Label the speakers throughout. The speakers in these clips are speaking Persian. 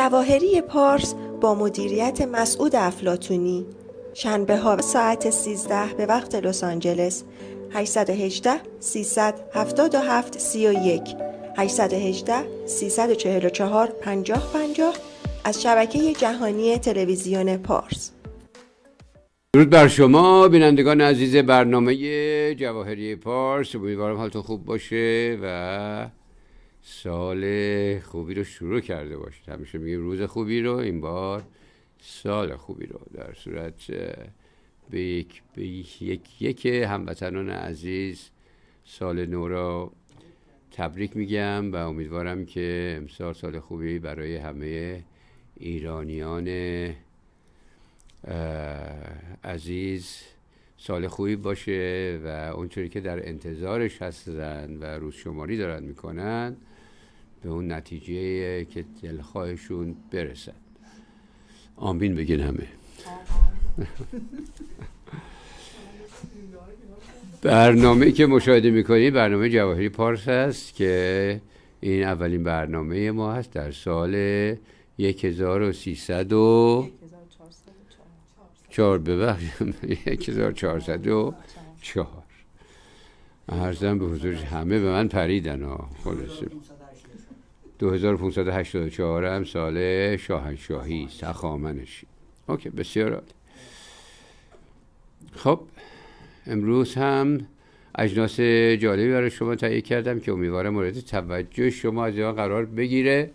Speaker 1: جواهری پارس با مدیریت مسعود افلاطونی، شنبه ها ساعت 13 به وقت لس آنجلس، 818 377 31 818 344 5050 از شبکه جهانی تلویزیون پارس.
Speaker 2: درود بر شما بینندگان عزیز برنامه جواهری پارس. امیدوارم حالتون خوب باشه و سال خوبی رو شروع کرده باشید. همیشه میگیم روز خوبی رو، این بار سال خوبی رو. در صورت به یک هموطنان عزیز سال نو را تبریک میگم و امیدوارم که امسال سال خوبی برای همه ایرانیان عزیز سال خوبی باشه و اونچوری که در انتظارش هستن و روز شماری دارن میکنن به اون نتیجه که دلخواهشون برسن. آمین بگین همه. برنامه که مشاهده میکنید برنامه جواهری پارس هست که این اولین برنامه ما هست در سال 1404. عرضم به حضور همه، به من پریدن ها. خلاصه 2584 هم سال شاهنشاهی هخامنشی. اوکی، بسیار عالی. خب امروز هم اجناس جالبی برای شما تهیه کردم که امیدوارم مورد توجه شما از آن قرار بگیره.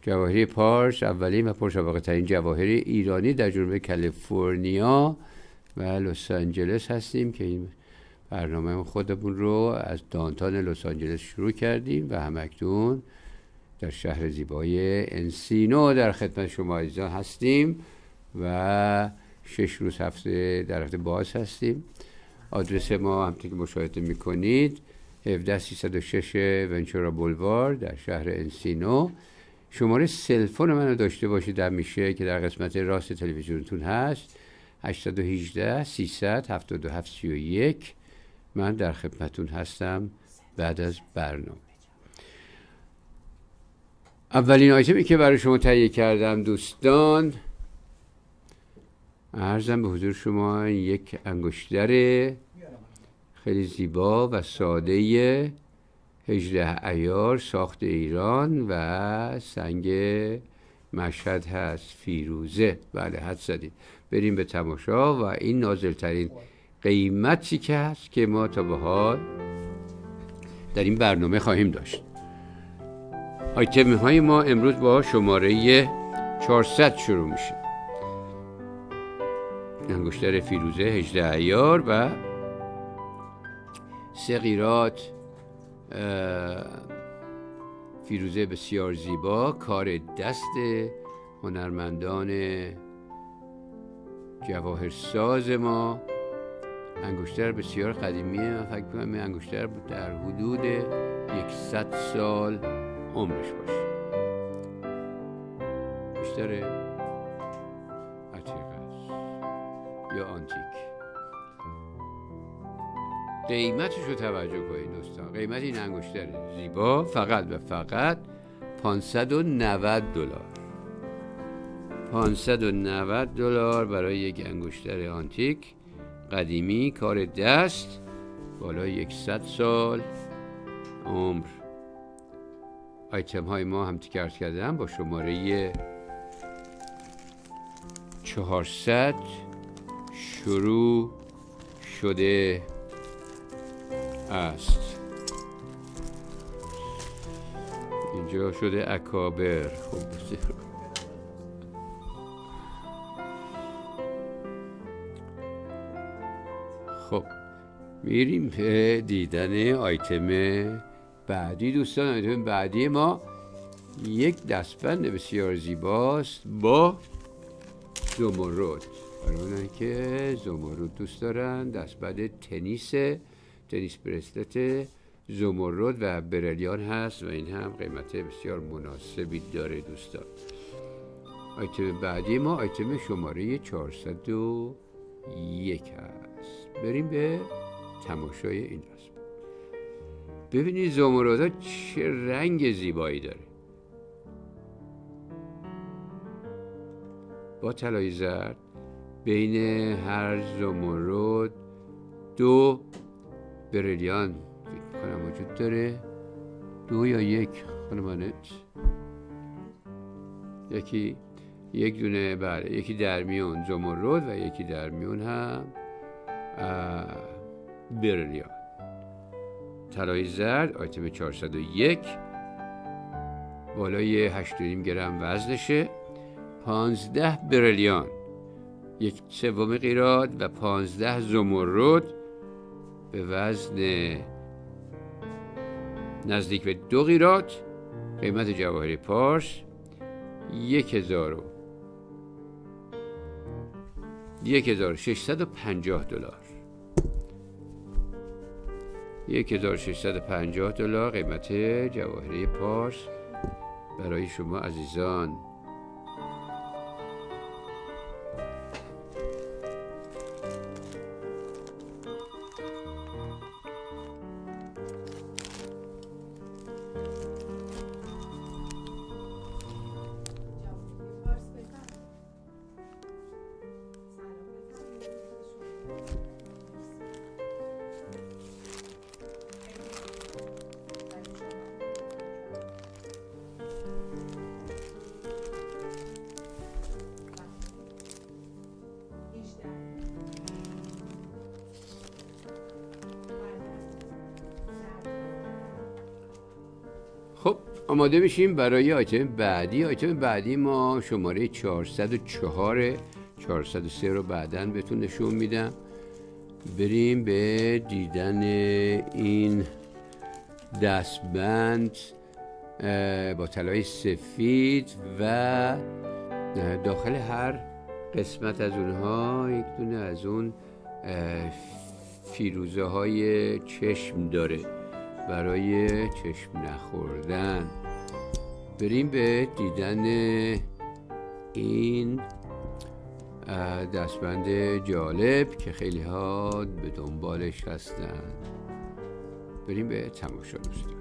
Speaker 2: جواهری پارس اولین و پرسابقه ترین جواهری ایرانی در جنوب کالیفرنیا و لس آنجلس هستیم که این برنامه خودمون رو از دانتان لس آنجلس شروع کردیم و همکنون در شهر زیبای انسینو در خدمت شما عزیزان هستیم و 6 روز در هفته باز هستیم. آدرس ما همونطور که مشاهده میکنید 17306 ونچورا بولوار در شهر انسینو. شماره سلفون منو داشته باشید همیشه که در قسمت راست تلویزیونتون هست، 818 377 31. من در خدمتون هستم بعد از برنامه. اولین آیتمی که برای شما تهیه کردم دوستان، عرضم به حضور شما یک انگشتر خیلی زیبا و ساده 18 عیار ساخت ایران و سنگ مشهد هست، فیروزه. بله، حد زدید. بریم به تماشا و این نازلترین قیمتی که هست که ما تا به حال در این برنامه خواهیم داشت. آیتم های ما امروز با شماره 400 شروع میشه. انگشتر فیروزه 18 عیار و 3 قیراط فیروزه بسیار زیبا، کار دست هنرمندان جواهرساز ما. انگشتر بسیار قدیمیه. من فکر کنم این انگشتر در حدود 100 سال عمرش باشه. بیشتر عتیق است یا آنتیک. قیمتش رو توجه کنید دوستان. قیمت این انگشتر زیبا فقط و فقط $590. $590 برای یک انگشتر آنتیک قدیمی، کار دست، بالای 100 سال عمر. آیتم های ما هم تکرار کردم با شماره 400 شروع شده است. اینجا شده اکابر. خب میریم به دیدن آیتم بعدی دوستان. آیتم بعدی ما یک دستبند بسیار زیباست با زمرد. برای اونایی که زمرد دوست دارن، دستبند تنیس برسلت زمرد و بریلیان هست و این هم قیمت بسیار مناسبی داره دوستان. آیتم بعدی ما آیتم شماره 401 هست. بریم به تماشای این دستبند. ببینید زمردها چه رنگ زیبایی داره. با طلای زرد بین هر زمرد 2 بریلیان فکر کنم وجود داره، 2 یا 1 خانمانت، یکی یک دونه، بله، یکی در میون زمرد و یکی در میون هم بریلیان. طلای زرد آیتم 401 بالای 8.5 گرم وزنشه، 15 بریلیان، 1/3 قیراط و 15 زمرد به وزن نزدیک به 2 قیراط. قیمت جواهر پارس 1650 دلار. 1650 دلار قیمت جواهر پارس برای شما عزیزان. خب آماده میشیم برای آیتم بعدی. آیتم بعدی ما شماره 404 403 رو بعداً بهتون نشون میدم. بریم به دیدن این دستبند با طلای سفید و داخل هر قسمت از اونها یک دونه از اون فیروزه های چشم داره برای چشم نخوردن. بریم به دیدن این دستبند جالب که خیلی ها به دنبالش هستن. بریم به تماشا دوستان.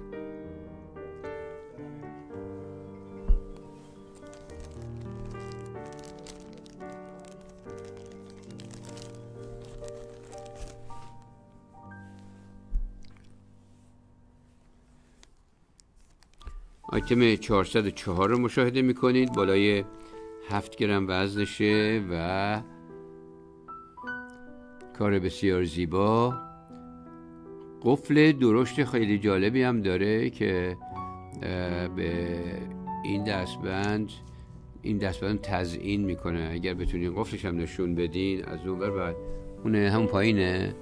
Speaker 2: آیتم 404 رو مشاهده میکنید، بالای 7 گرم وزنشه و کار بسیار زیبا. قفل درشت خیلی جالبی هم داره که به این دستبند تزیین میکنه. اگر بتونین قفلش هم نشون بدین از اون بر بعد اونه همون پایینه.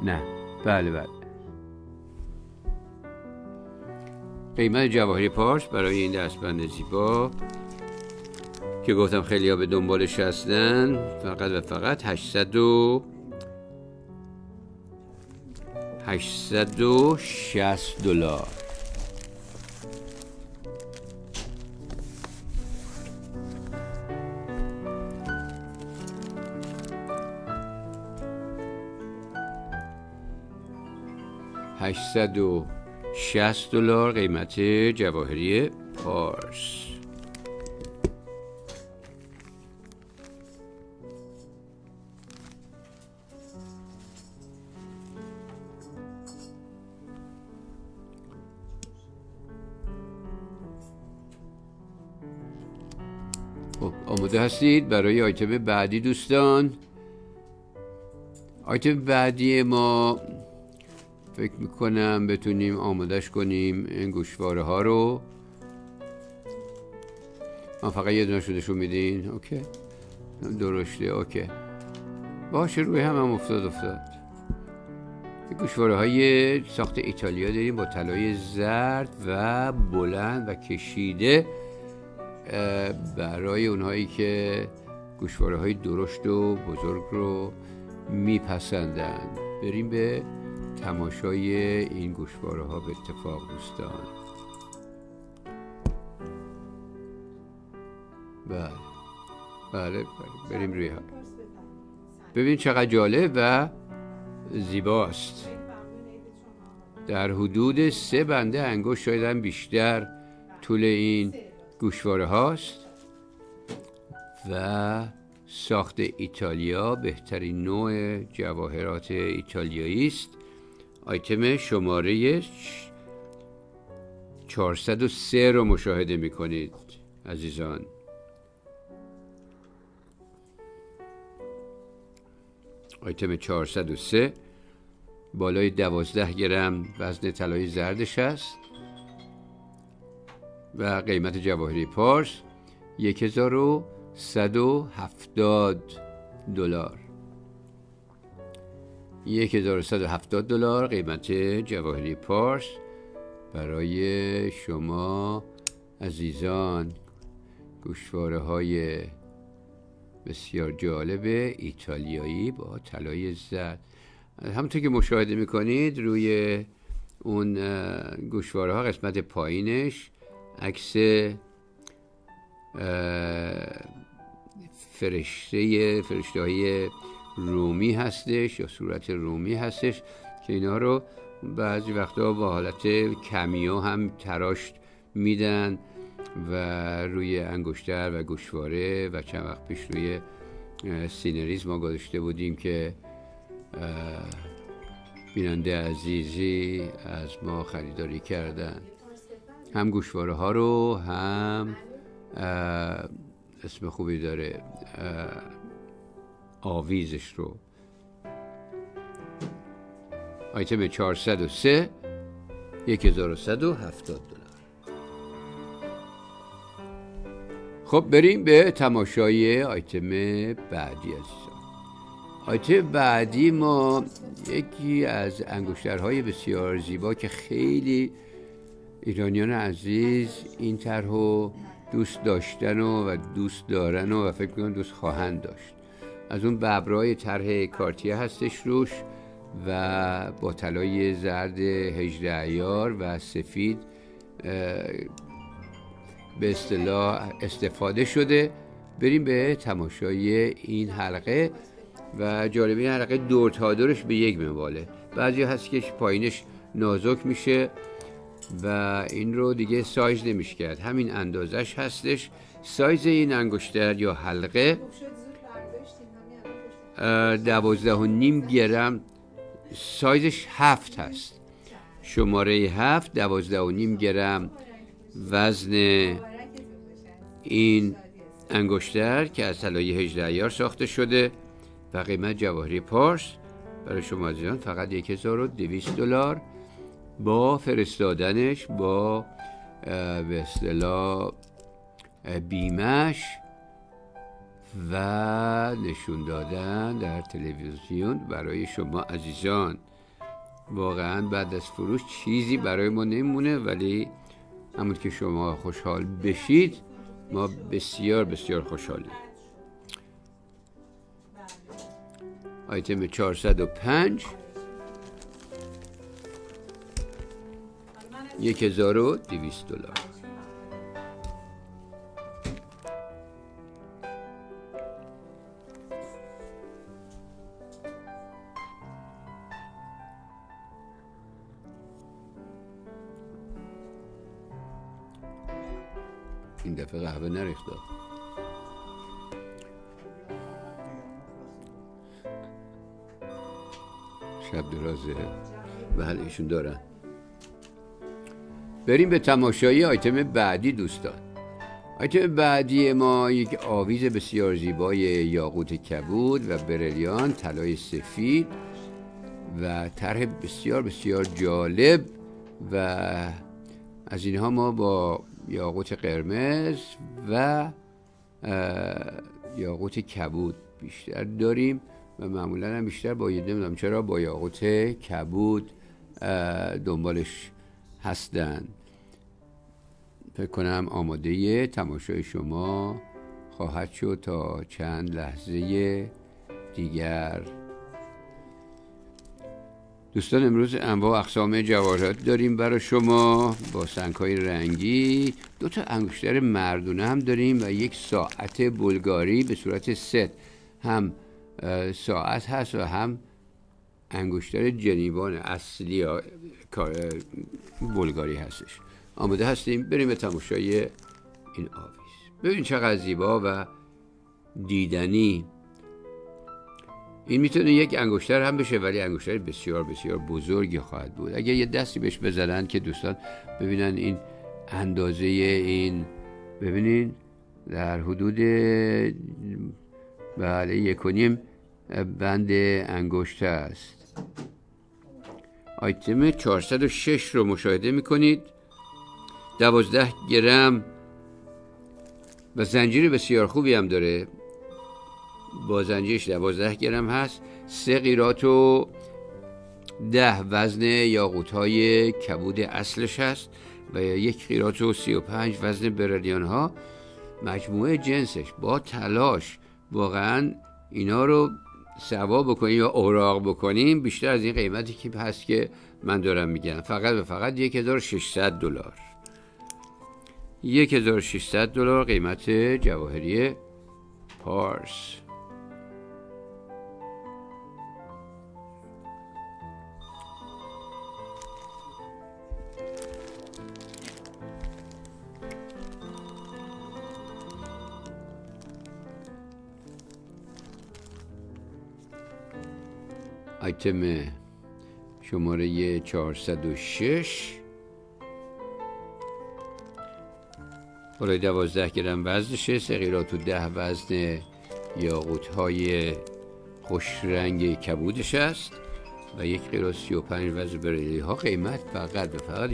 Speaker 2: نه بله قیمت جواهر پارس برای این دستبند زیبا که گفتم خیلی ها به دنبالش هستن فقط و فقط 860 دلار. $860 قیمت جواهری پارس. خب آماده هستید برای آیتم بعدی دوستان؟ آیتم بعدی ما فکر میکنم بتونیم آمادش کنیم این گوشواره ها رو. فقط یه دونه شدشون میدین. اوکی درشته. اوکی باشه روی هم افتاد. گوشواره های ساخت ایتالیا داریم با طلای زرد و بلند و کشیده برای اونهایی که گوشواره های درشت و بزرگ رو میپسندن. بریم به تماشای این گوشواره ها به اتفاق دوستان. بله بریم روی هم. ببین چقدر جالب و زیباست. در حدود 3 بنده انگشت شاید هم بیشتر طول این گوشواره هاست. و ساخت ایتالیا بهترین نوع جواهرات ایتالیایی است. آیتم شماره 403 رو مشاهده می‌کنید عزیزان. آیتم 403 بالای 12 گرم وزن طلای زردش است و قیمت جواهری پارس $1170. 1170 قیمت جواهری پارس برای شما عزیزان. گوشواره های بسیار جالب ایتالیایی با طلای زرد. همونطور که مشاهده میکنید روی اون گوشواره ها قسمت پایینش عکس فرشته های رومی هستش یا صورت رومی هستش که اینا رو بعضی وقتا با حالت کمیو هم تراش میدن و روی انگشتر و گوشواره و چند وقت پیش روی سینریز ما گذاشته بودیم که بیننده عزیزی از ما خریداری کردن. هم گوشواره ها رو هم اسم خوبی داره آویزش رو. آیتم 403 $1170. خب بریم به تماشای آیتم بعدی عزیزان. آیتم بعدی ما یکی از انگشترهای بسیار زیبا که خیلی ایرانیان عزیز این طرحو دوست داشتن و دوست دارن و فکر می‌کنم دوست خواهند داشت. از اون ببرای طرح کارتیه هستش روش و با طلای زرد 18 عیار و سفید به اصطلاح استفاده شده. بریم به تماشای این حلقه و جالبه این حلقه دور تا دورش به یک منواله. بعضی هست که پایینش نازک میشه و این رو دیگه سایز نمیشه کرد، همین اندازش هستش. سایز این انگشتر یا حلقه 12.5 گرم، سایزش 7 هست، شماره 7، 12.5 گرم وزن این انگشتر که از طلای 18 عیار ساخته شده و قیمت جواهری پارس برای شما عزیزان فقط $1200 با فرستادنش با به اصطلاح بیمش و نشون دادن در تلویزیون برای شما عزیزان. واقعا بعد از فروش چیزی برای ما نمونه، ولی همون که شما خوشحال بشید ما بسیار بسیار خوشحالیم. آیتم 405 $1200. این دفعه قهوه نریخته. شب درازه. بله ایشون دارن. بریم به تماشای آیتم بعدی دوستان. آیتم بعدی ما یک آویز بسیار زیبای یاقوت کبود و بریلیان طلای سفید و طرح بسیار بسیار جالب و از اینها ما با یاقوت قرمز و یاقوت کبود بیشتر داریم و معمولا هم بیشتر با نمیدونم چرا با یاقوت کبود دنبالش هستن. فکر کنم آماده تماشای شما خواهد شد تا چند لحظه دیگر. دوستان امروز انواع اقسام جواهرات داریم برای شما با سنگ‌های رنگی. 2 تا انگشتر مردونه هم داریم و یک ساعت بلگاری به صورت ست، هم ساعت هست و هم انگشتر جنیبان اصلی بلگاری هستش. آماده هستیم بریم به تماشای این آویز. ببین چقدر زیبا و دیدنی. این میتونه یک انگشتر هم بشه، ولی انگشتر بسیار بسیار بزرگی خواهد بود. اگر یه دستی بهش بزنن که دوستان ببینن این اندازه این، ببینین در حدود بله 1.5 بند انگشت است. آیتم 406 رو مشاهده میکنید. 12 گرم و زنجیر بسیار خوبی هم داره. با زنجیرش 12 گرم هست. 3 قیراط و 10 وزن یاقوت‌های کبود اصلش هست و 1 قیراط و 35 وزن بریلیان ها. مجموعه جنسش با تلاش واقعا اینا رو سوا بکنیم یا اوراق بکنیم بیشتر از این قیمتی که هست که من دارم میگم. فقط و فقط $1600. $1600 قیمت جواهری پارس. آیتم شماره 406 بالای 12 گرم وزنشه. 3 قیراط و 10 وزن یاقوت‌های خوش رنگ کبودش است و 1 قیراط 35 وزن بریلی ها. قیمت فقط و فقط $1600.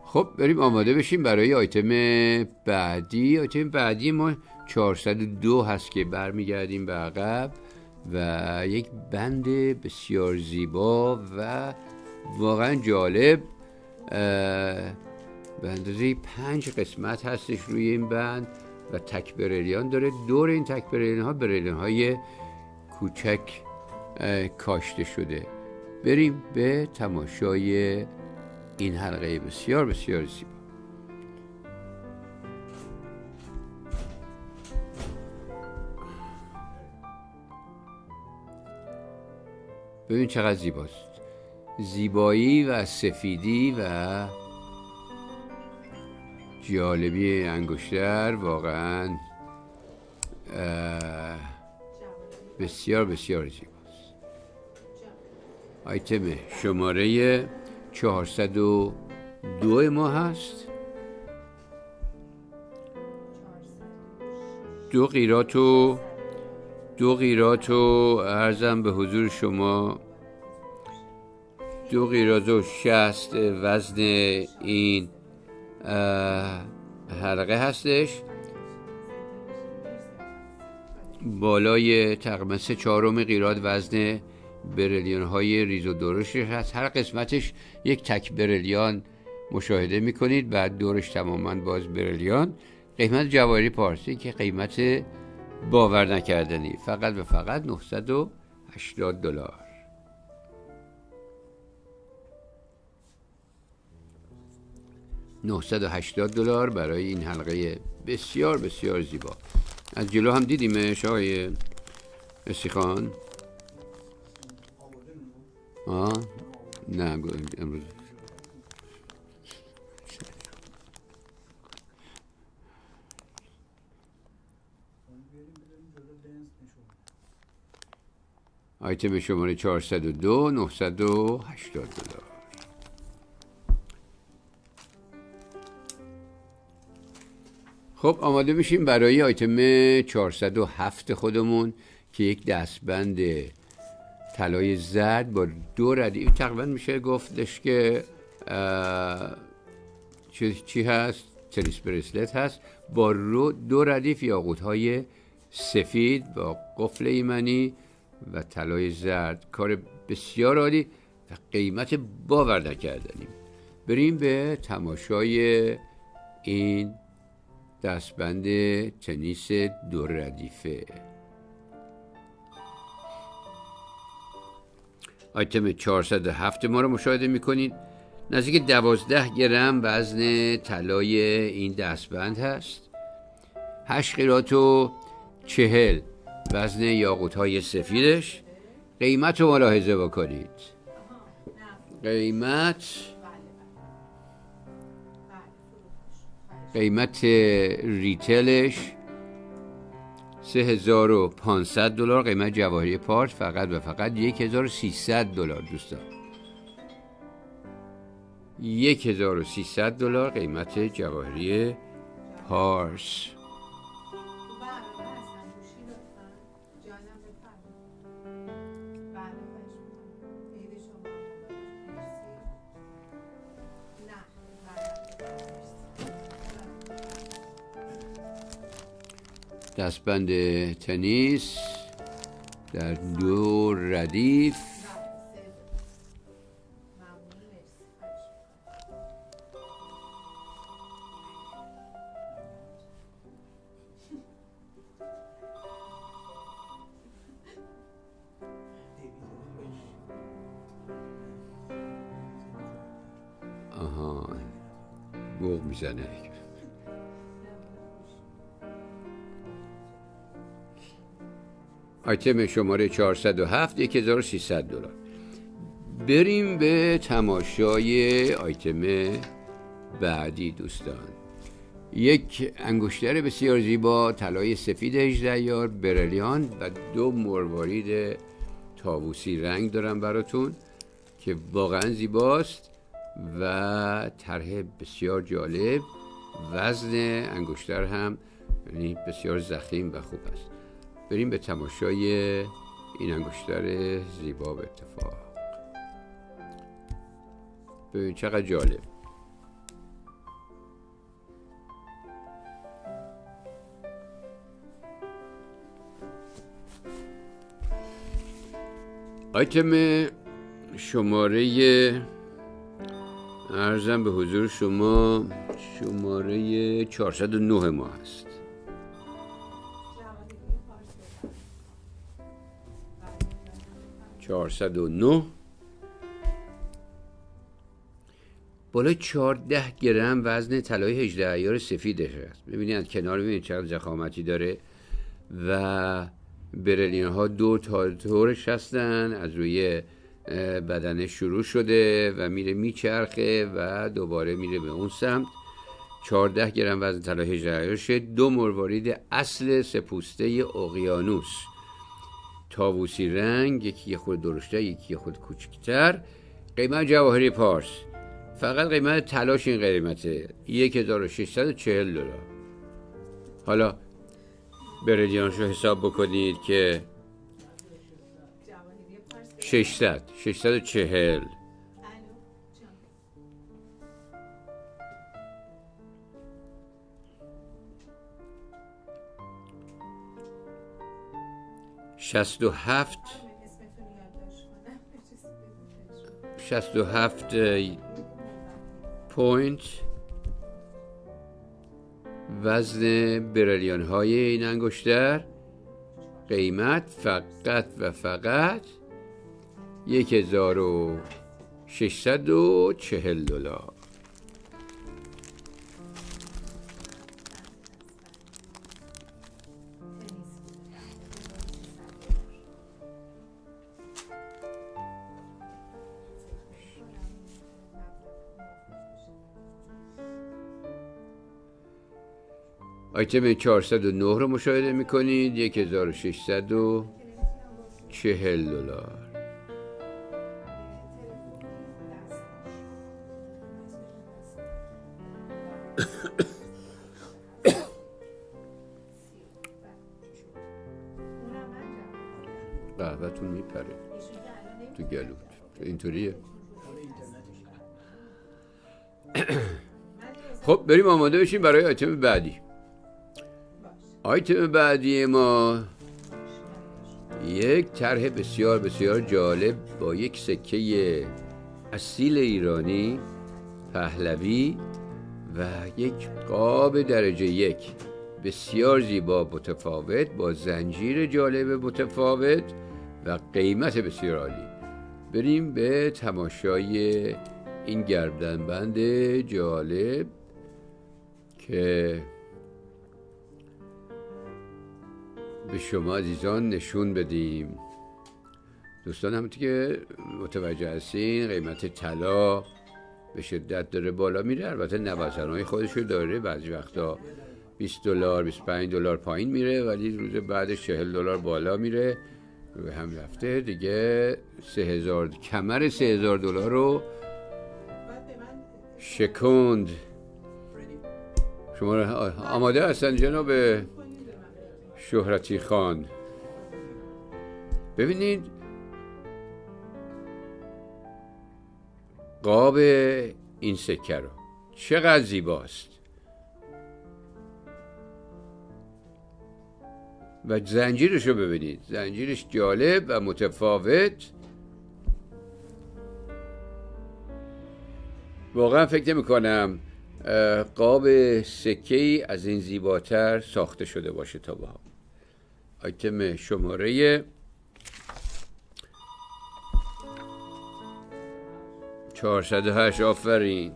Speaker 2: خب بریم آماده بشیم برای آیتم بعدی. آیتم بعدی ما 402 هست که برمیگردیم به عقب و یک بند بسیار زیبا و واقعا جالب به اندازه 5 قسمت هستش روی این بند و تک بریلیان داره. دور این تک بریلیان ها بریلیان های کوچک کاشته شده. بریم به تماشای این حلقه بسیار بسیار زیبا. ببین چقدر زیباست. زیبایی و سفیدی و جالبی انگشتر واقعا بسیار بسیار زیباست. آیتم شماره 402 ما هست. 2 قیراط و عرضم به حضور شما 2 قیراط و 60 وزن این حلقه هستش. بالای تقریبا 3/4 قیراط وزن بریلیان های ریز و درشتش هست. هر قسمتش یک تک بریلیان مشاهده میکنید، بعد دورش تماما باز بریلیان. قیمت جواهری پارسی که قیمت باور نکردنی، فقط و فقط $980. $980 برای این حلقه بسیار بسیار زیبا. از جلو هم دیدیمش آقای استیخان؟ نه امروز آیتم شماره 402 $980. خب آماده میشیم برای آیتم 407 خودمون که یک دستبند طلای زرد با 2 ردیف، تقریبا میشه گفتش که چی هست؟ تنیس بریسلت هست با 2 ردیف یاقوت‌های سفید با قفل ایمنی و طلای زرد. کار بسیار عالی و قیمت باور نکردنی. بریم به تماشای این دستبند تنیس 2 ردیفه. آیتم 407 ما رو مشاهده میکنید. نزدیک 12 گرم وزن طلای این دستبند هست. 8 قیراط و 40 وزن یاقوت های سفیدش. قیمت رو ملاحظه بکنید. قیمت ریتلش $3,500. قیمت جواهری پارس فقط و فقط $1,300 دوستان. $1,300 قیمت جواهری پارس. دستبند تنیس در 2 ردیف. آها بوق میزنه. آیتم شماره 407 $1,300. بریم به تماشای آیتم بعدی دوستان. یک انگشتر بسیار زیبا طلای سفید 18 یار برلیان و 2 مروارید طاووسی رنگ دارم براتون که واقعا زیباست و طرح بسیار جالب. وزن انگشتر هم یعنی بسیار ضخیم و خوب است. بریم به تماشای این انگشتر زیبا به اتفاق. ببین چقدر جالب. آیتم شماره عرضم به حضور شما شماره 409 ما هست. بالای 14 گرم وزن طلای 18 عیار سفیدش هست. ببینید کنار ببینید چقدر ضخامتی داره و برلین ها 2 تا طورش هستن. از روی بدنه شروع شده و میره میچرخه و دوباره میره به اون سمت. 14 گرم وزن طلای 18 عیارشه. 2 مروارید اصل سپوسته اقیانوس طاووسی رنگ، یکی خود درشته یکی خود کوچکتر. قیمت جواهری پارس فقط قیمت طلاش این قیمته $1,640. حالا برلیانشو حساب بکنید که 640. شصت و هفت پوینت وزن برلیان های این انگشتر. قیمت فقط و فقط $1,640. آیتم 409 رو مشاهده میکنید. $1,640. قهوه‌تون میپره تو گلو اینطوریه. خب بریم آماده بشیم برای آیتم بعدی. آیتم بعدی ما یک طرح بسیار بسیار جالب با یک سکه اصیل ایرانی پهلوی و یک قاب درجه 1 بسیار زیبا متفاوت با زنجیر جالب متفاوت و قیمت بسیار عالی. بریم به تماشای این گردنبند جالب که به شما عزیزان نشون بدیم. دوستان همونطور که متوجه هستین قیمت طلا به شدت داره بالا میره. البته نوسان‌های خودش رو داره، بعضی وقتا $20 $25 پایین میره ولی روز بعدش $40 بالا میره. روی هم رفته دیگه 3000 کمر $3000 رو شکوند. شما آماده هستن جناب شهرتی خان؟ ببینید قاب این سکه رو چقدر زیباست و زنجیرش رو ببینید، زنجیرش جالب و متفاوت. واقعا فکر نمی کنم قاب سکه‌ای از این زیباتر ساخته شده باشه تا به حال. آیتم شماره 408. آفرین،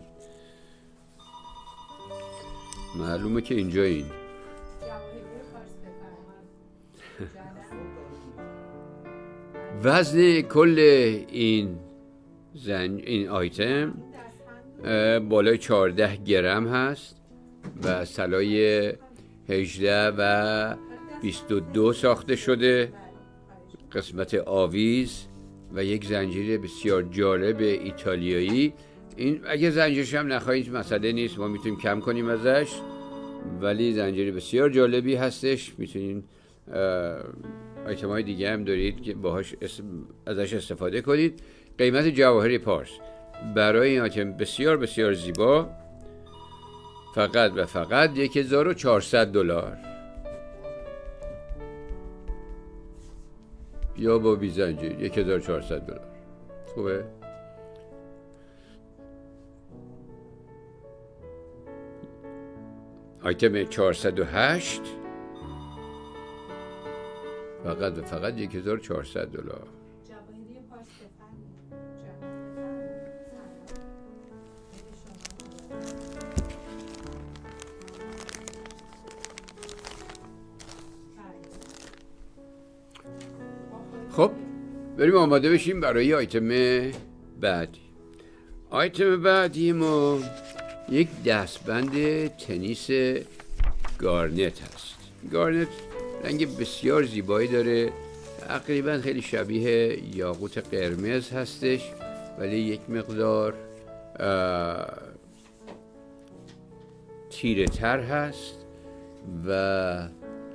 Speaker 2: معلومه که اینجا این وزن کل این آیتم بالای 14 گرم هست و از طلای 18 و 22 ساخته شده، قسمت آویز و یک زنجیر بسیار جالب ایتالیایی. این اگه زنجیرش هم نخواهید مسئله نیست، ما میتونیم کم کنیم ازش، ولی زنجیر بسیار جالبی هستش. میتونین آیتم های دیگه هم دارید که ازش استفاده کنید. قیمت جواهری پارس برای این آیتم بسیار بسیار زیبا فقط و فقط $1400 یا با بی زنجیر $1400. خوبه؟ آیتم 408 فقط و فقط $1400. خب بریم آماده بشیم برای آیتم بعدی. آیتم بعدی ما یک دستبند تنیس گارنت هست. گارنت رنگ بسیار زیبایی داره، تقریبا خیلی شبیه یاقوت قرمز هستش ولی یک مقدار تیره تر هست و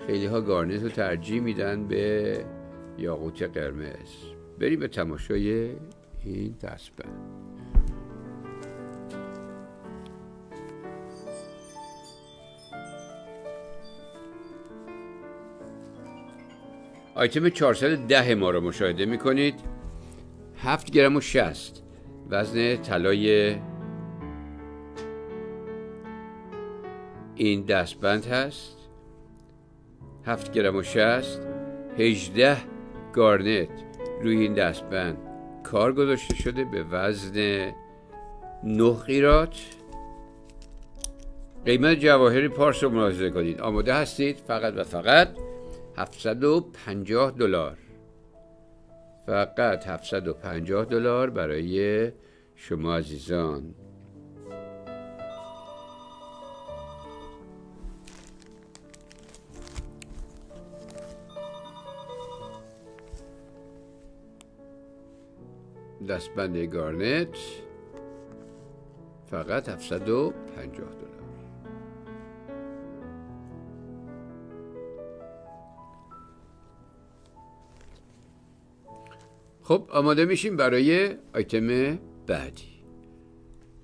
Speaker 2: خیلی ها گارنت رو ترجیح میدن به یاقوت قرمز. بریم به تماشای این دستبند. آیتم 410 ما رو مشاهده میکنید. 7 گرم و 60 وزن طلای این دستبند هست. 7 گرم و 60. 18 گارنت روی این دستبند کار گذاشته شده به وزن 9 قیراط. قیمت جواهری پارس رو ملاحظه کنید. آماده هستید؟ فقط و فقط $750. فقط $750 برای شما عزیزان. دستبند گارنت فقط $750. خب آماده میشیم برای آیتم بعدی.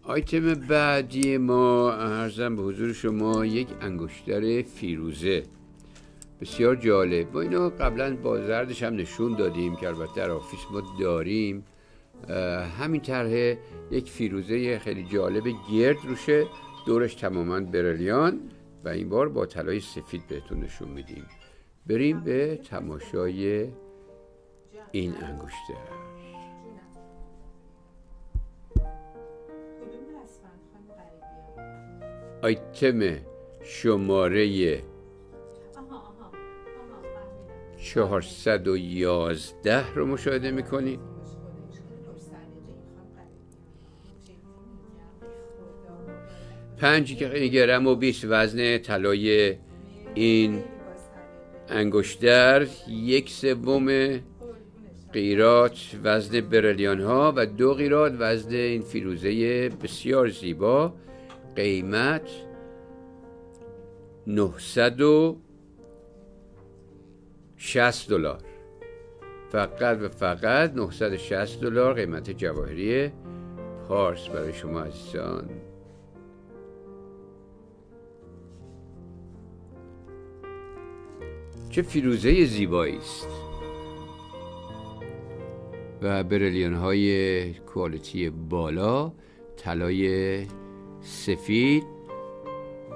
Speaker 2: آیتم بعدی ما عرضم به حضور شما یک انگشتر فیروزه بسیار جالب. ما اینو قبلا با زردش هم نشون دادیم که البته در آفیس ما داریم. همین طرح یک فیروزه خیلی جالب گرد روشه، دورش تماما بریلیان و این بار با طلای سفید بهتون نشون میدیم. بریم به تماشای این انگشتر. آیتم شماره 411 رو مشاهده میکنید. پنج گرم و 20 وزن طلای این انگشتر، 1/3 قیراط وزن برلیان ها و 2 قیراط وزن این فیروزه بسیار زیبا. قیمت $960. فقط و فقط $960 قیمت جواهری پارس برای شما عزیزان. چه فیروزه زیبایی است و برلیان های کوالیتی بالا، طلای سفید.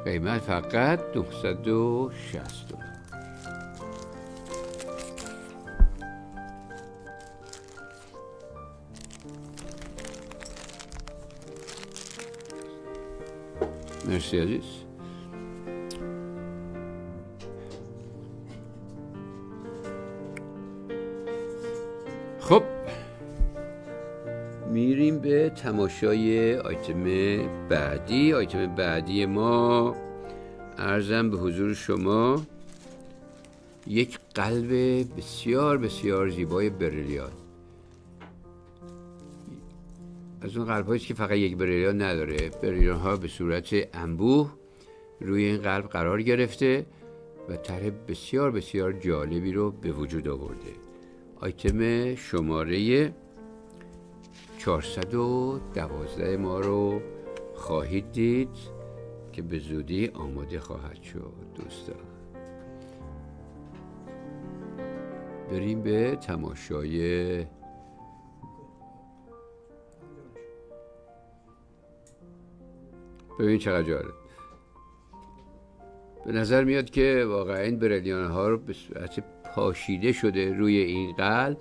Speaker 2: قیمت فقط $960. مرسی عزیز. خب میریم به تماشای آیتم بعدی. آیتم بعدی ما، عرضم به حضور شما، یک قلب بسیار بسیار زیبای برلیان. از اون قلب هاییست که فقط یک برلیان نداره. برلیان ها به صورت انبوه روی این قلب قرار گرفته و طرح بسیار بسیار جالبی رو به وجود آورده. آیتم شماره 412 ما رو خواهید دید که به زودی آماده خواهد شد. دوستان بریم به تماشای ببین چقدر جالب. به نظر میاد که واقعا این برلیان ها رو به صورت پاشیده شده روی این قلب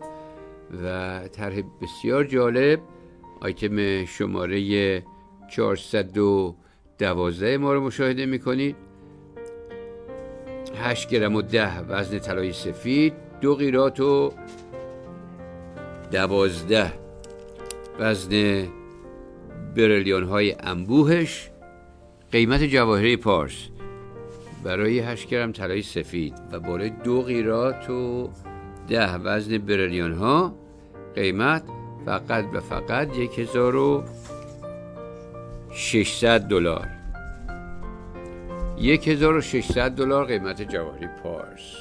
Speaker 2: و طرح بسیار جالب. آیتم شماره 412 ما رو مشاهده میکنید. 8 گرم و 10 وزن طلای سفید، 2 قیراط و 12 وزن برلیان های انبوهش. قیمت جواهری پارس برای 8 گرم طلای سفید و بالای 2 قیراط و 10 وزن برلیان ها، قیمت فقط و فقط $1,600. $1,600 قیمت جواهری پارس.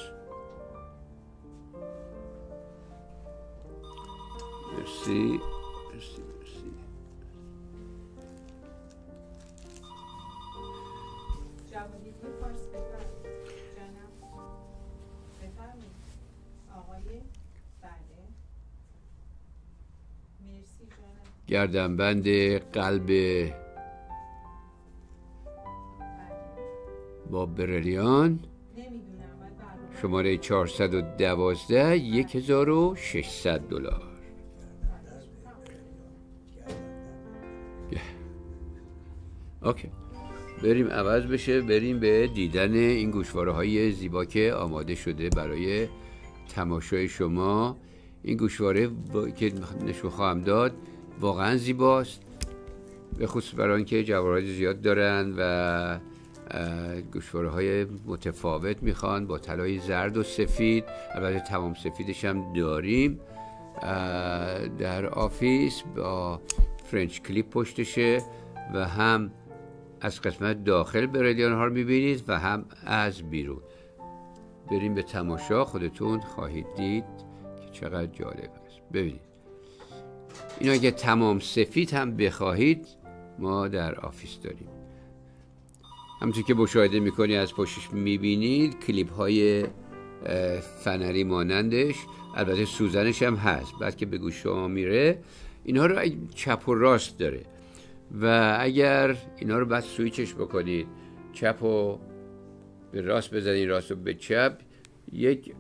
Speaker 2: مرسی. گردنبند قلب با برلیان شماره 412، $1,600. اوکی، بریم عوض بشه، بریم به دیدن این گوشواره های زیبا که آماده شده برای تماشای شما. این گوشواره که نشون خواهم داد واقعا زیباست، به خصوص برای اینکه جواهرات زیاد دارن و گوشواره های متفاوت میخوان با طلای زرد و سفید. البته تمام سفیدش هم داریم. در آفیس با فرنچ کلیپ پشتشه و هم از قسمت داخل برلیان ها رو میبینید و هم از بیرون. بریم به تماشا، خودتون خواهید دید که چقدر جالب است. ببینید اینا اگه تمام سفید هم بخواهید ما در آفیس داریم. همونطور که مشاهده میکنی از پشتش میبینید کلیپ های فنری مانندش، البته سوزنش هم هست. بعد که به گوش شما میره اینها رو چپ و راست داره و اگر اینا رو بعد سویچش بکنید، چپ و به راست بزنید، راست و به چپ، یک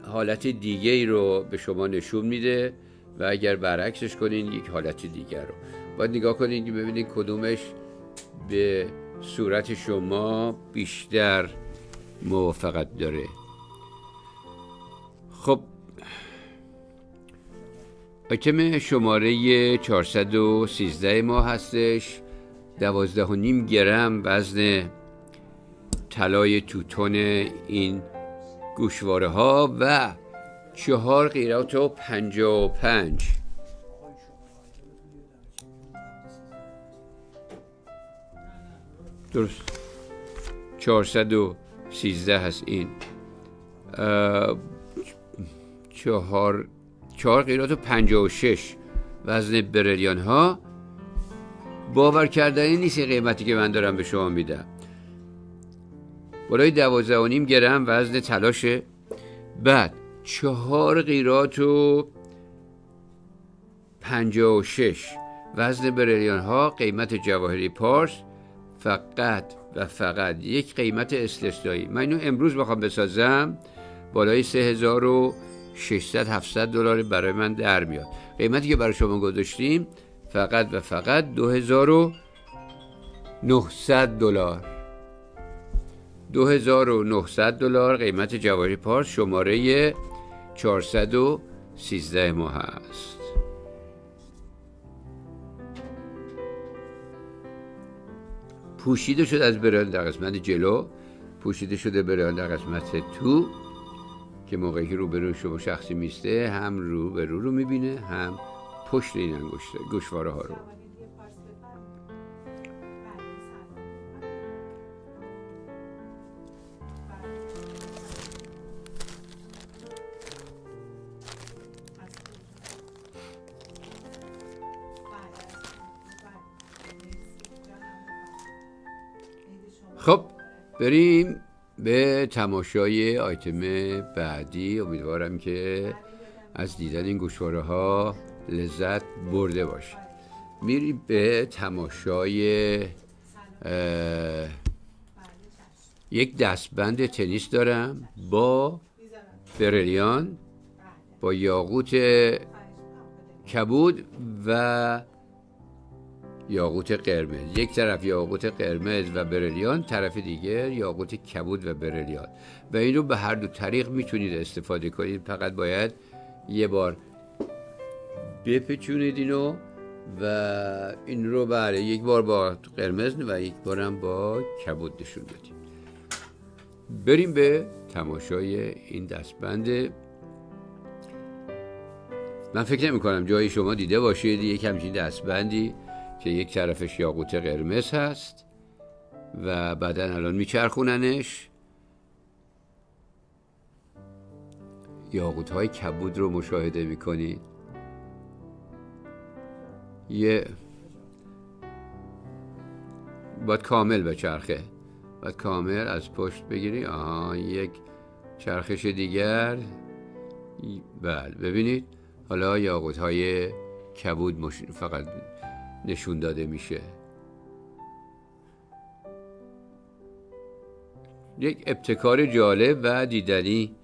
Speaker 2: حالت دیگه ای رو به شما نشون میده و اگر برعکسش کنین یک حالت دیگر رو. باید نگاه کنین که ببینید کدومش به صورت شما بیشتر موافقت داره. خب آیتم شماره 413 ما هستش. 12.5 گرم وزن طلای توتون این گوشواره ها و 4 قیراط و 55. درست 413 هست این. 4 قیراط و 56 وزن بریلیان ها. باور کردنی نیست این قیمتی که من دارم به شما میدم. بالای 12.5 گرم وزن طلاشه. بعد 4 قیراط و 56 وزن بریلیان ها. قیمت جواهری پارس فقط و فقط یک قیمت استثنایی. من اینو امروز بخوام بسازم بالای 3600 700 دلار برای من در میاد. قیمتی که برای شما گذاشتیم فقط و فقط 2900 دلار. 2900 دلار قیمت جواهری پارس شماره 413 ما هست. پوشیده شده از بریلیان در قسمت جلو، پوشیده شده بریلیان در قسمت تو، که موقعی که روبروی شما شخصی میسته هم روبرو رو میبینه هم پشت این انگشته گوشواره ها رو. خب بریم به تماشای آیتم بعدی. امیدوارم که از دیدن این گوشواره ها لذت برده باشید. میریم به تماشای یک دستبند تنیس دارم با بریلیان، با یاقوت کبود و یاقوت قرمز. یک طرف یاقوت قرمز و بریلیان، طرف دیگر یاقوت کبود و بریلیان. و این رو به هر دو طریق میتونید استفاده کنید. فقط باید یه بار بپیچونید اینو و این رو بله یک بار با قرمز و یک بارم با کبود نشون بدید. بریم به تماشای این دستبند. من فکر نمی کنم جای شما دیده باشید یک همچین دستبندی که یک طرفش یاقوت قرمز هست و بعدن الان میچرخوننش. یاقوت های کبود رو مشاهده میکنید. باید کامل بچرخه، باید کامل از پشت بگیری. یک چرخش دیگر. بله ببینید حالا یاقوت های کبود فقط نشون داده میشه. یک ابتکار جالب و دیدنی.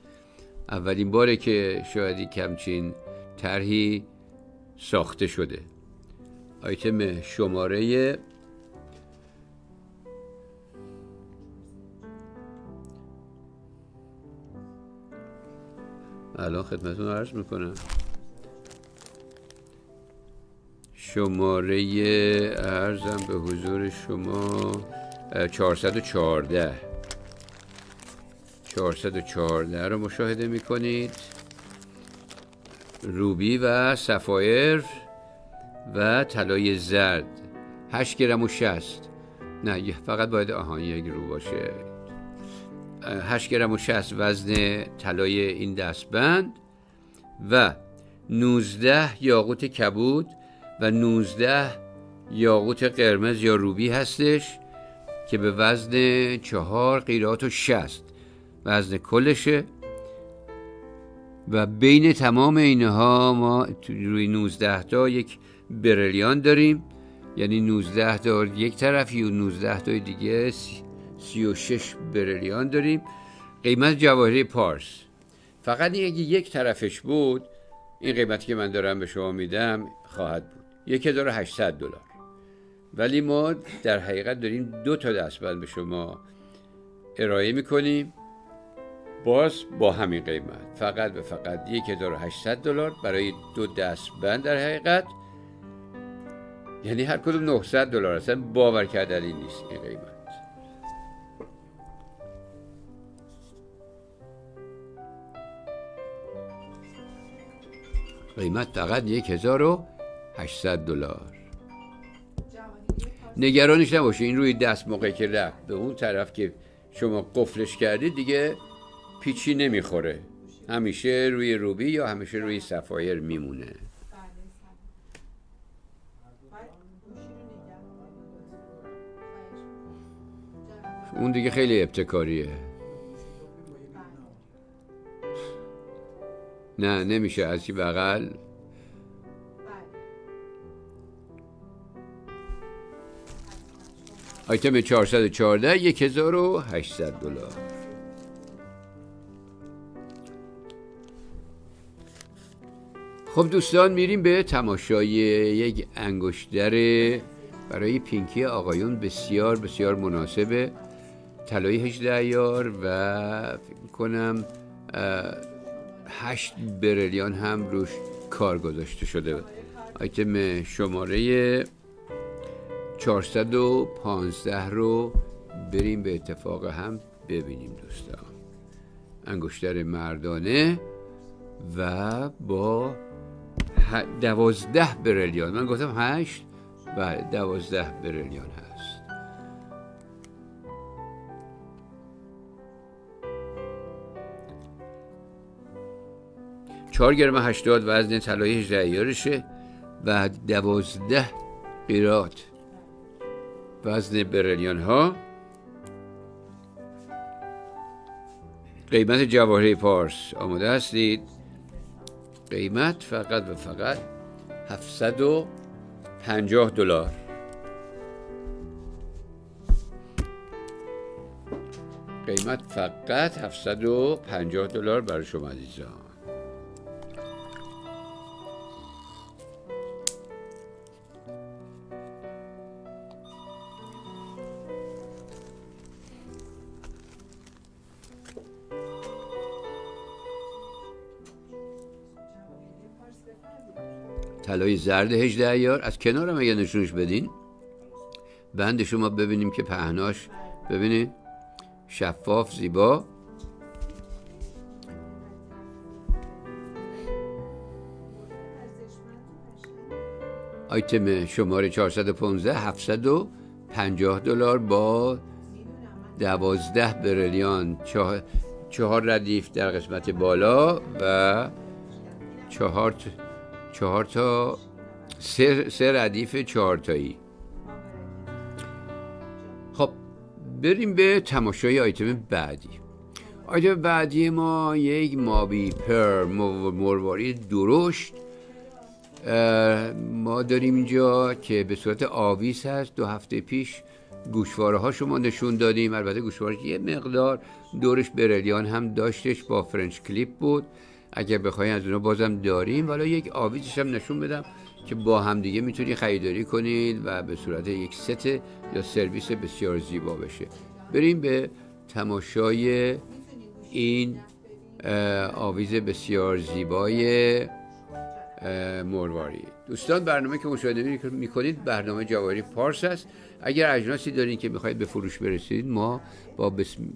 Speaker 2: اولین باره که شاید یک همچین طرحی ساخته شده. آیتم شماره الان خدمتتون عرض میکنم. شماره ارزم به حضور شما 414 رو مشاهده میکنید. روبی و سفایر و طلای زرد. 8 گرم و 60. نه فقط باید یک رو باشه. 8 گرم و 60 وزن طلای این دستبند و 19 یاقوت کبود و 19 یاقوت قرمز یا روبی هستش که به وزن 4 قیراط و 60 وزن کلشه. و بین تمام اینها ما روی 19 تا یک بریلیان داریم، یعنی 19 تا یک طرفی و 19 تا دیگه 36 بریلیان داریم. قیمت جواهری پارس فقط یک طرفش بود، این قیمتی که من دارم به شما میدم خواهد بود 1800 دلار. ولی ما در حقیقت داریم 2 تا دستبند به شما ارائه میکنیم باز با همین قیمت فقط و فقط $1800 برای 2 دستبند. در حقیقت یعنی هر کدوم $900. اصلا باور کردنی نیست این قیمت. قیمت فقط $1800. نگرانش نباشه، این روی دست موقعی که رفت به اون طرف که شما قفلش کردید دیگه پیچی نمیخوره، همیشه روی روبی یا همیشه روی سفایر میمونه. اون دیگه خیلی ابتکاریه. نه نمیشه از این بغل. آیتم 414 $1800. خب دوستان، میریم به تماشای یک انگشتر برای پینکی آقایون بسیار بسیار مناسبه، طلایی 18 عیار و فکر میکنم 8 بریلیان هم روش کار گذاشته شده. آیتم شماره 415 رو بریم به اتفاق هم ببینیم دوستان. انگشتر مردانه و با 12 بریلیان. من گفتم 8، بله 12 بریلیان هست. چهار گرم 80 وزن طلای 18 عیارشه و 12 قیراط وزن بریلیان ها. قیمت جواهر پارس آماده هستید؟ قیمت فقط و فقط $750. قیمت فقط $750 برای شما عزیزان. طلای زرد 18 عیار. از کنارم اگه نشونش بدین بند شما ببینیم که پهناش ببینید شفاف زیبا. آیتم شماره 415 $750 با 12 بریلیان، 4 ردیف در قسمت بالا و 4 تا 3 ردیف 4 تایی. خب بریم به تماشای آیتم بعدی. آیتم بعدی ما یک مابی پر مروارید درشت ما داریم اینجا که به صورت آویز هست. 2 هفته پیش گوشواره ها شما نشون دادیم. البته گوشواره یه مقدار دورش بریلیان هم داشتش، با فرنچ کلیپ بود. اگر بخواید از اونا بازم داریم. حالا یک آویزش هم نشون بدم که با هم دیگه میتونید خریداری کنید و به صورت یک ست یا سرویس بسیار زیبا بشه. بریم به تماشای این آویز بسیار زیبای مروارید. دوستان، برنامه که مشاهده میکنید برنامه جواهری پارس است. اگر اجناسی دارین که میخواید به فروش برسید، ما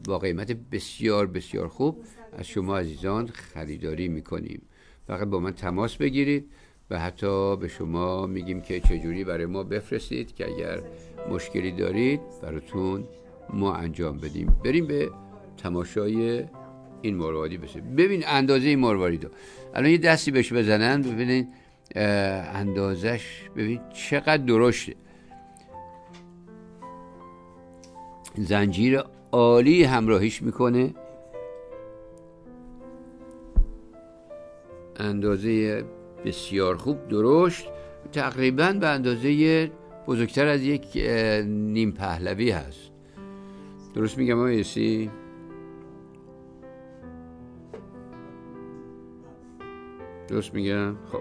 Speaker 2: با قیمت بسیار بسیار خوب از شما عزیزان خریداری میکنیم. فقط با من تماس بگیرید و حتی به شما میگیم که چجوری برای ما بفرستید که اگر مشکلی دارید براتون ما انجام بدیم. بریم به تماشای این مروارید بشه. ببین اندازه این مروارید رو الان یه دستی بهش بزنن ببینید اندازش، ببین چقدر درشته. زنجیر عالی همراهیش میکنه، اندازه بسیار خوب درشت، تقریبا به اندازه بزرگتر از یک نیم پهلوی هست. درست میگم آقای؟ درست میگم؟ خب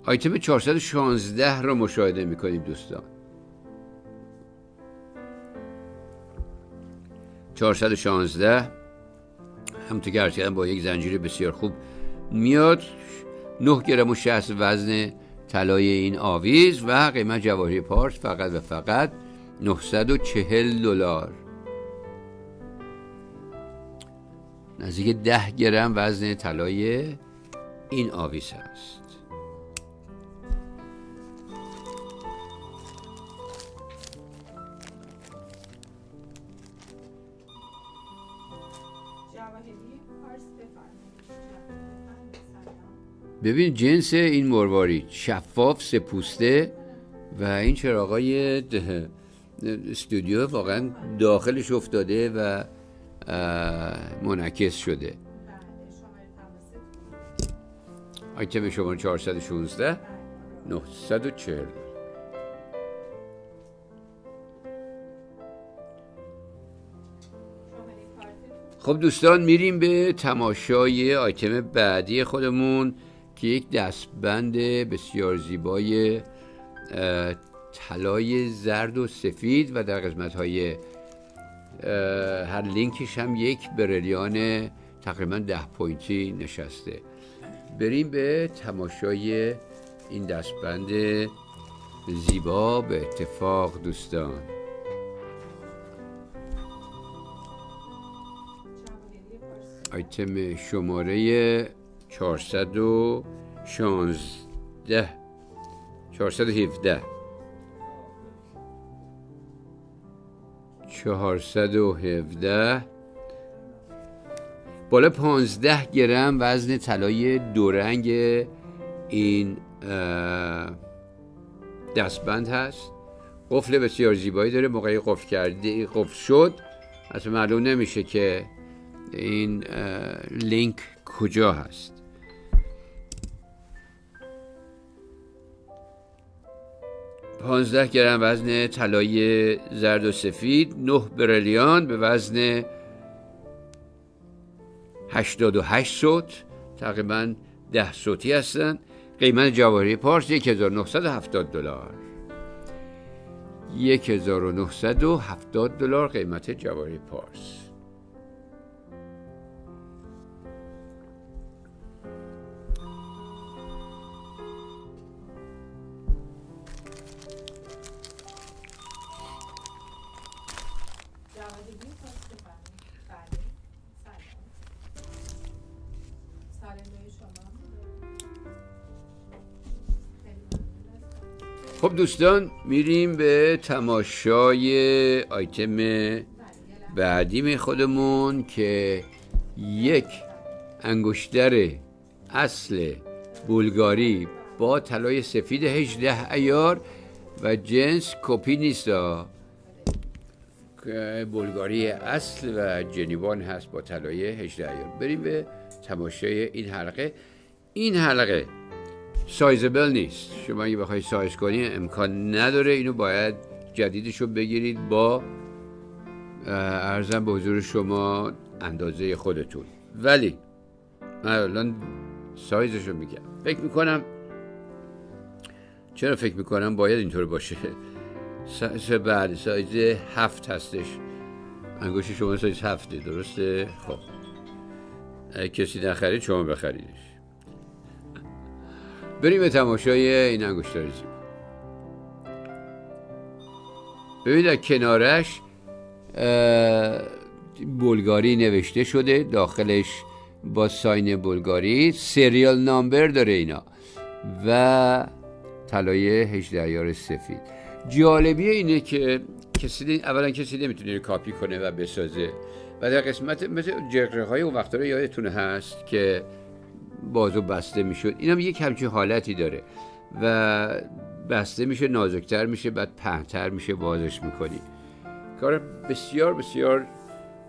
Speaker 2: آیتم 416 رو مشاهده میکنیم دوستان. 416 همونطور که عرض کردم با یک زنجیر بسیار خوب میاد. 9 گرم و 60 وزن طلای این آویز و قیمت جواهری پارس فقط و فقط $940. نزدیک 10 گرم وزن طلای این آویز هست. ببین جنس این مروارید شفاف سپوسته و این چراغای استودیو واقعا داخلش افتاده و منعکس شده. آیتم شماره 416 940. خب دوستان میریم به تماشای آیتم بعدی خودمون که یک دستبند بسیار زیبای طلای زرد و سفید و در قسمت‌های هر لینکش هم یک بریلیان تقریبا 10 پوینتی نشسته. بریم به تماشای این دستبند زیبا به اتفاق دوستان. آیتم شماره 417 بالا 15 گرم وزن طلای دورنگ این دستبند هست. قفل بسیار زیبایی داره. موقعی قفل شد اصلا معلوم نمیشه که این لینک کجا هست. پانزده گرم وزن طلای زرد و سفید. 9 بریلیان به وزن 88 صوت، تقریبا 10 صوتی هستن. قیمت جواهری پارس $1970. $1970 قیمت جواهری پارس. خب دوستان میریم به تماشای آیتم بعدی خودمون که یک انگشتر اصل بلگاری با طلای سفید 18 عیار و جنس کپی نیست، بلگاری اصل و جنیوان هست با طلای 18 عیار. بریم به تماشای این حلقه. این حلقه سایزبل نیست. شما اگه بخوای سایز کنی امکان نداره. اینو باید جدیدشو بگیرید با عرضم به حضور شما اندازه خودتون. ولی من الان سایزشو میگم. فکر میکنم باید اینطور باشه. سایز 7 هستش. انگشت شما سایز 7 درسته؟ خب اگه کسی نخرید شما بخریدش. بریم به تماشای این انگشتر زیبا. ببینید در کنارش بلگاری نوشته شده، داخلش با ساین بلگاری سریال نامبر داره اینا و طلای 18 عیار سفید. جالبی اینه که اولا کسی نمیتونه کاپی کنه و بسازه و در قسمت مثل جرقه های اون وقتا رو یادتونه هست که بازو بسته میشد. این هم یک همچین حالتی داره و بسته میشه، نازکتر میشه، بعد پهن‌تر میشه، بازش میکنی. کار بسیار بسیار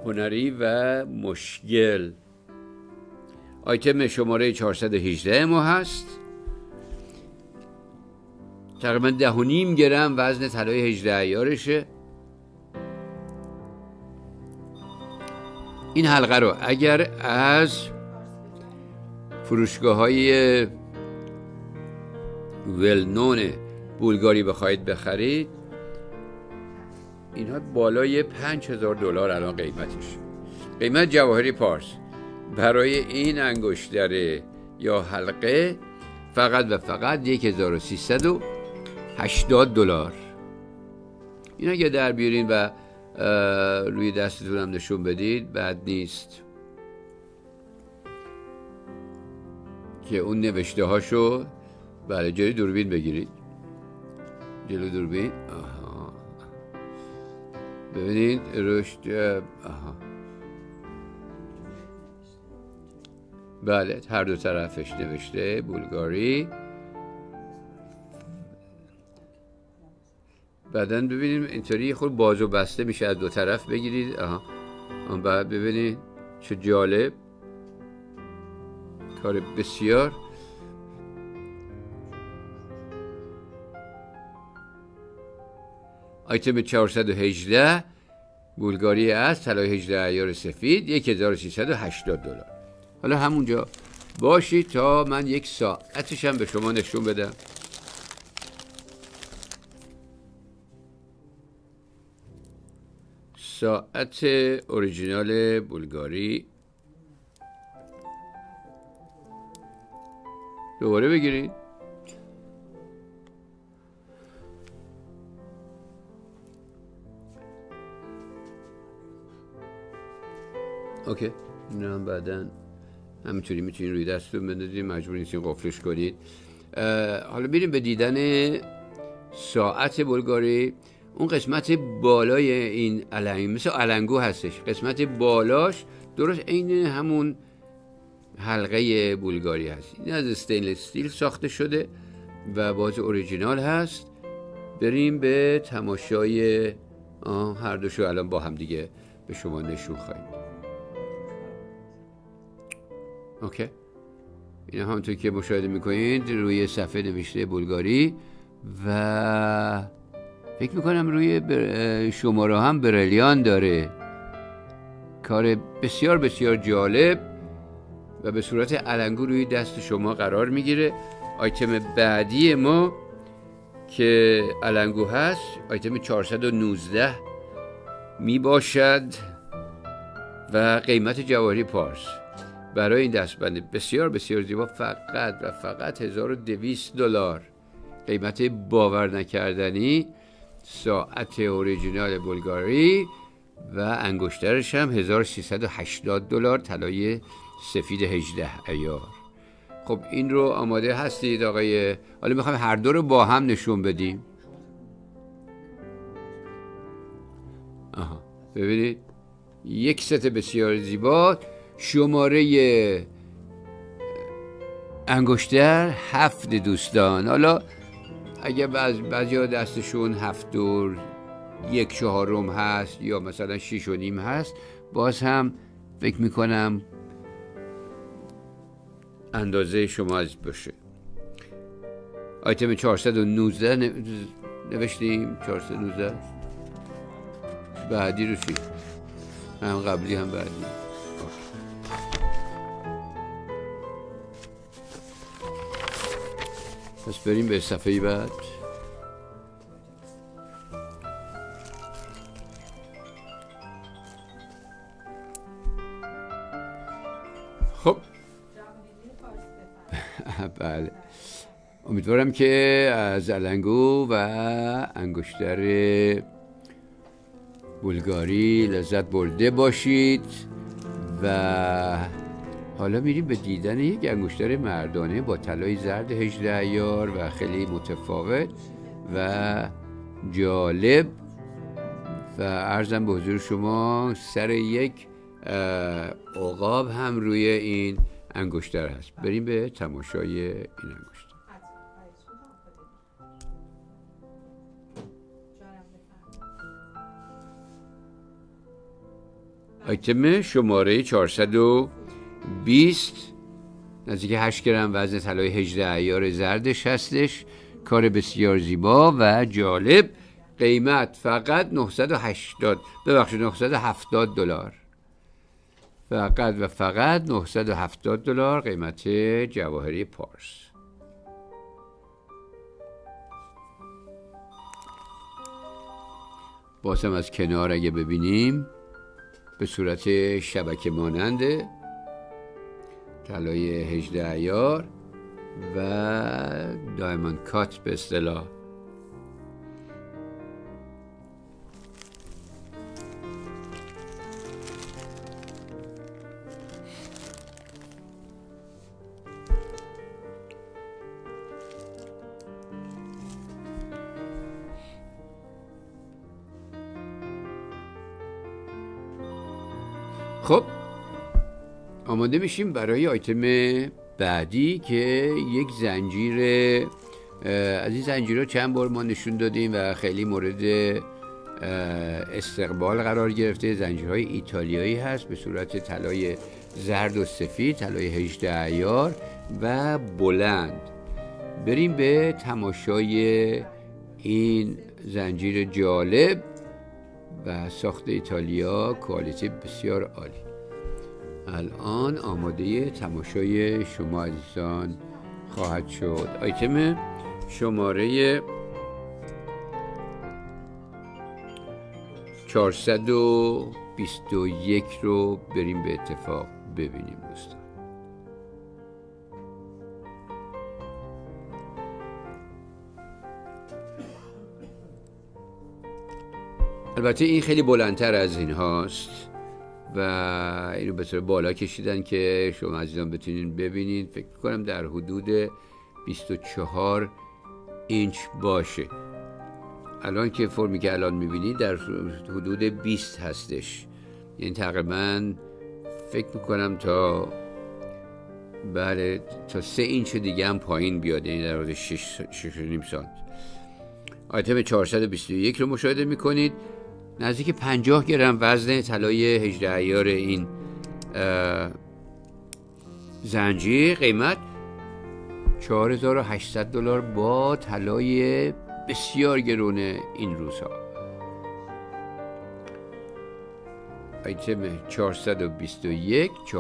Speaker 2: هنری و مشکل. آیتم شماره 418 ما هست. تقریبا 10.5 گرم وزن طلای 18 عیارشه. این حلقه رو اگر از فروشگاه‌های ولنون بولگاری بخواید بخرید اینها بالای $5000 الان قیمتش. قیمت جواهری پارس برای این انگشتره یا حلقه فقط و فقط $1380. این اگه در بیارین و روی دستتون هم نشون بدید بد نیست که اون نوشته هاشو بله جلوی دوربین بگیرید، جلوی دوربین. آها ببینید رشد. آها بله هر دو طرفش نوشته بولگاری. بعداً ببینید اینطوری خود باز و بسته میشه، از دو طرف بگیرید. آها بعد ببینید چه جالب، کار بسیار. آیتم 418 بولگاری است، طلای 18 عیار سفید، $1380. حالا همونجا باشید تا من یک ساعتش هم به شما نشون بدم. ساعت اوریجینال بولگاری. دوباره بگیرید. اوکی این هم بعدن همینطوری میتونید روی دستتون بندازید، مجبور نیستین قفلش کنید. حالا بریم به دیدن ساعت بولگاری. اون قسمت بالای این علنگ مثل علنگو هستش، قسمت بالاش درست عین همون حلقه بولگاری هست. این از استینلس استیل ساخته شده و باز اوریجینال هست. بریم به تماشای هر دوشو الان با هم دیگه به شما نشون خواهیم. اوکی این همونطور که مشاهده میکنید روی صفحه نوشته بولگاری و فکر میکنم روی شماره هم برلیان داره. کار بسیار بسیار جالب و به صورت علنگو روی دست شما قرار میگیره. آیتم بعدی ما که علنگو هست آیتم 419 میباشد و قیمت جواهری پارس برای این دستبند بسیار بسیار زیبا فقط و فقط $1200. قیمت باور نکردنی. ساعت اوریجینال بولگاری و انگشترش هم $1380، طلای سفید 18 عیار. خب این رو آماده هستید آقای؟ حالا میخوایم هر دو رو با هم نشون بدیم. ببینید یک ست بسیار زیبا. شماره انگشتر 7 دوستان. حالا اگه بعضی ها دستشون 7 و 1/4 هست یا مثلا 6.5 هست، باز هم فکر میکنم اندازه شما از باشه. آیتم 419 نوشتیم. 419 بعدی رو چی؟ هم قبلی هم بعدی. پس بریم به صفحه بعد. خب بله امیدوارم که از علنگو و انگشتر بولگاری لذت برده باشید و حالا میریم به دیدن یک انگشتر مردانه با طلای زرد 18 عیار و خیلی متفاوت و جالب و عرضم به حضور شما سر یک عقاب هم روی این انگشتر هست. بریم به تماشای این انگشتر. آیتم شماره 420 نزدیک 8 گرم وزن طلای 18 عیار زردش هستش. کار بسیار زیبا و جالب. قیمت فقط $970 فقط و فقط $970 قیمت جواهری پارس. بازم از کنار اگه ببینیم به صورت شبکه ماننده، طلای 18 عیار و دایموند کات به اصطلاح. خب آماده میشیم برای آیتم بعدی که یک زنجیر از این زنجیرها چند بار ما نشون دادیم و خیلی مورد استقبال قرار گرفته. زنجیرهای ایتالیایی هست به صورت طلای زرد و سفید، طلای 18 عیار و بلند. بریم به تماشای این زنجیر جالب و ساخت ایتالیا، کوالیتی بسیار عالی. الان آماده تماشای شما عزیزان خواهد شد. آیتم شماره 421 رو بریم به اتفاق ببینیم دوستان. البته این خیلی بلندتر از این هاست و اینو به طور بالا کشیدن که شما عزیزان بتونین ببینید. فکر کنم در حدود 24 اینچ باشه. الان که فرمی که الان میبینید در حدود 20 هستش، یعنی تقریبا فکر میکنم تا 3 اینچ دیگه هم پایین بیاد، یعنی در حدود 6.5 سانت. آیتم 421 رو مشاهده میکنید. نزدیک 50 گرم وزن طلای 18 عیار این زنجیر. قیمت $4800 با طلای بسیار گرون این روزها. آیتم 421 $4800.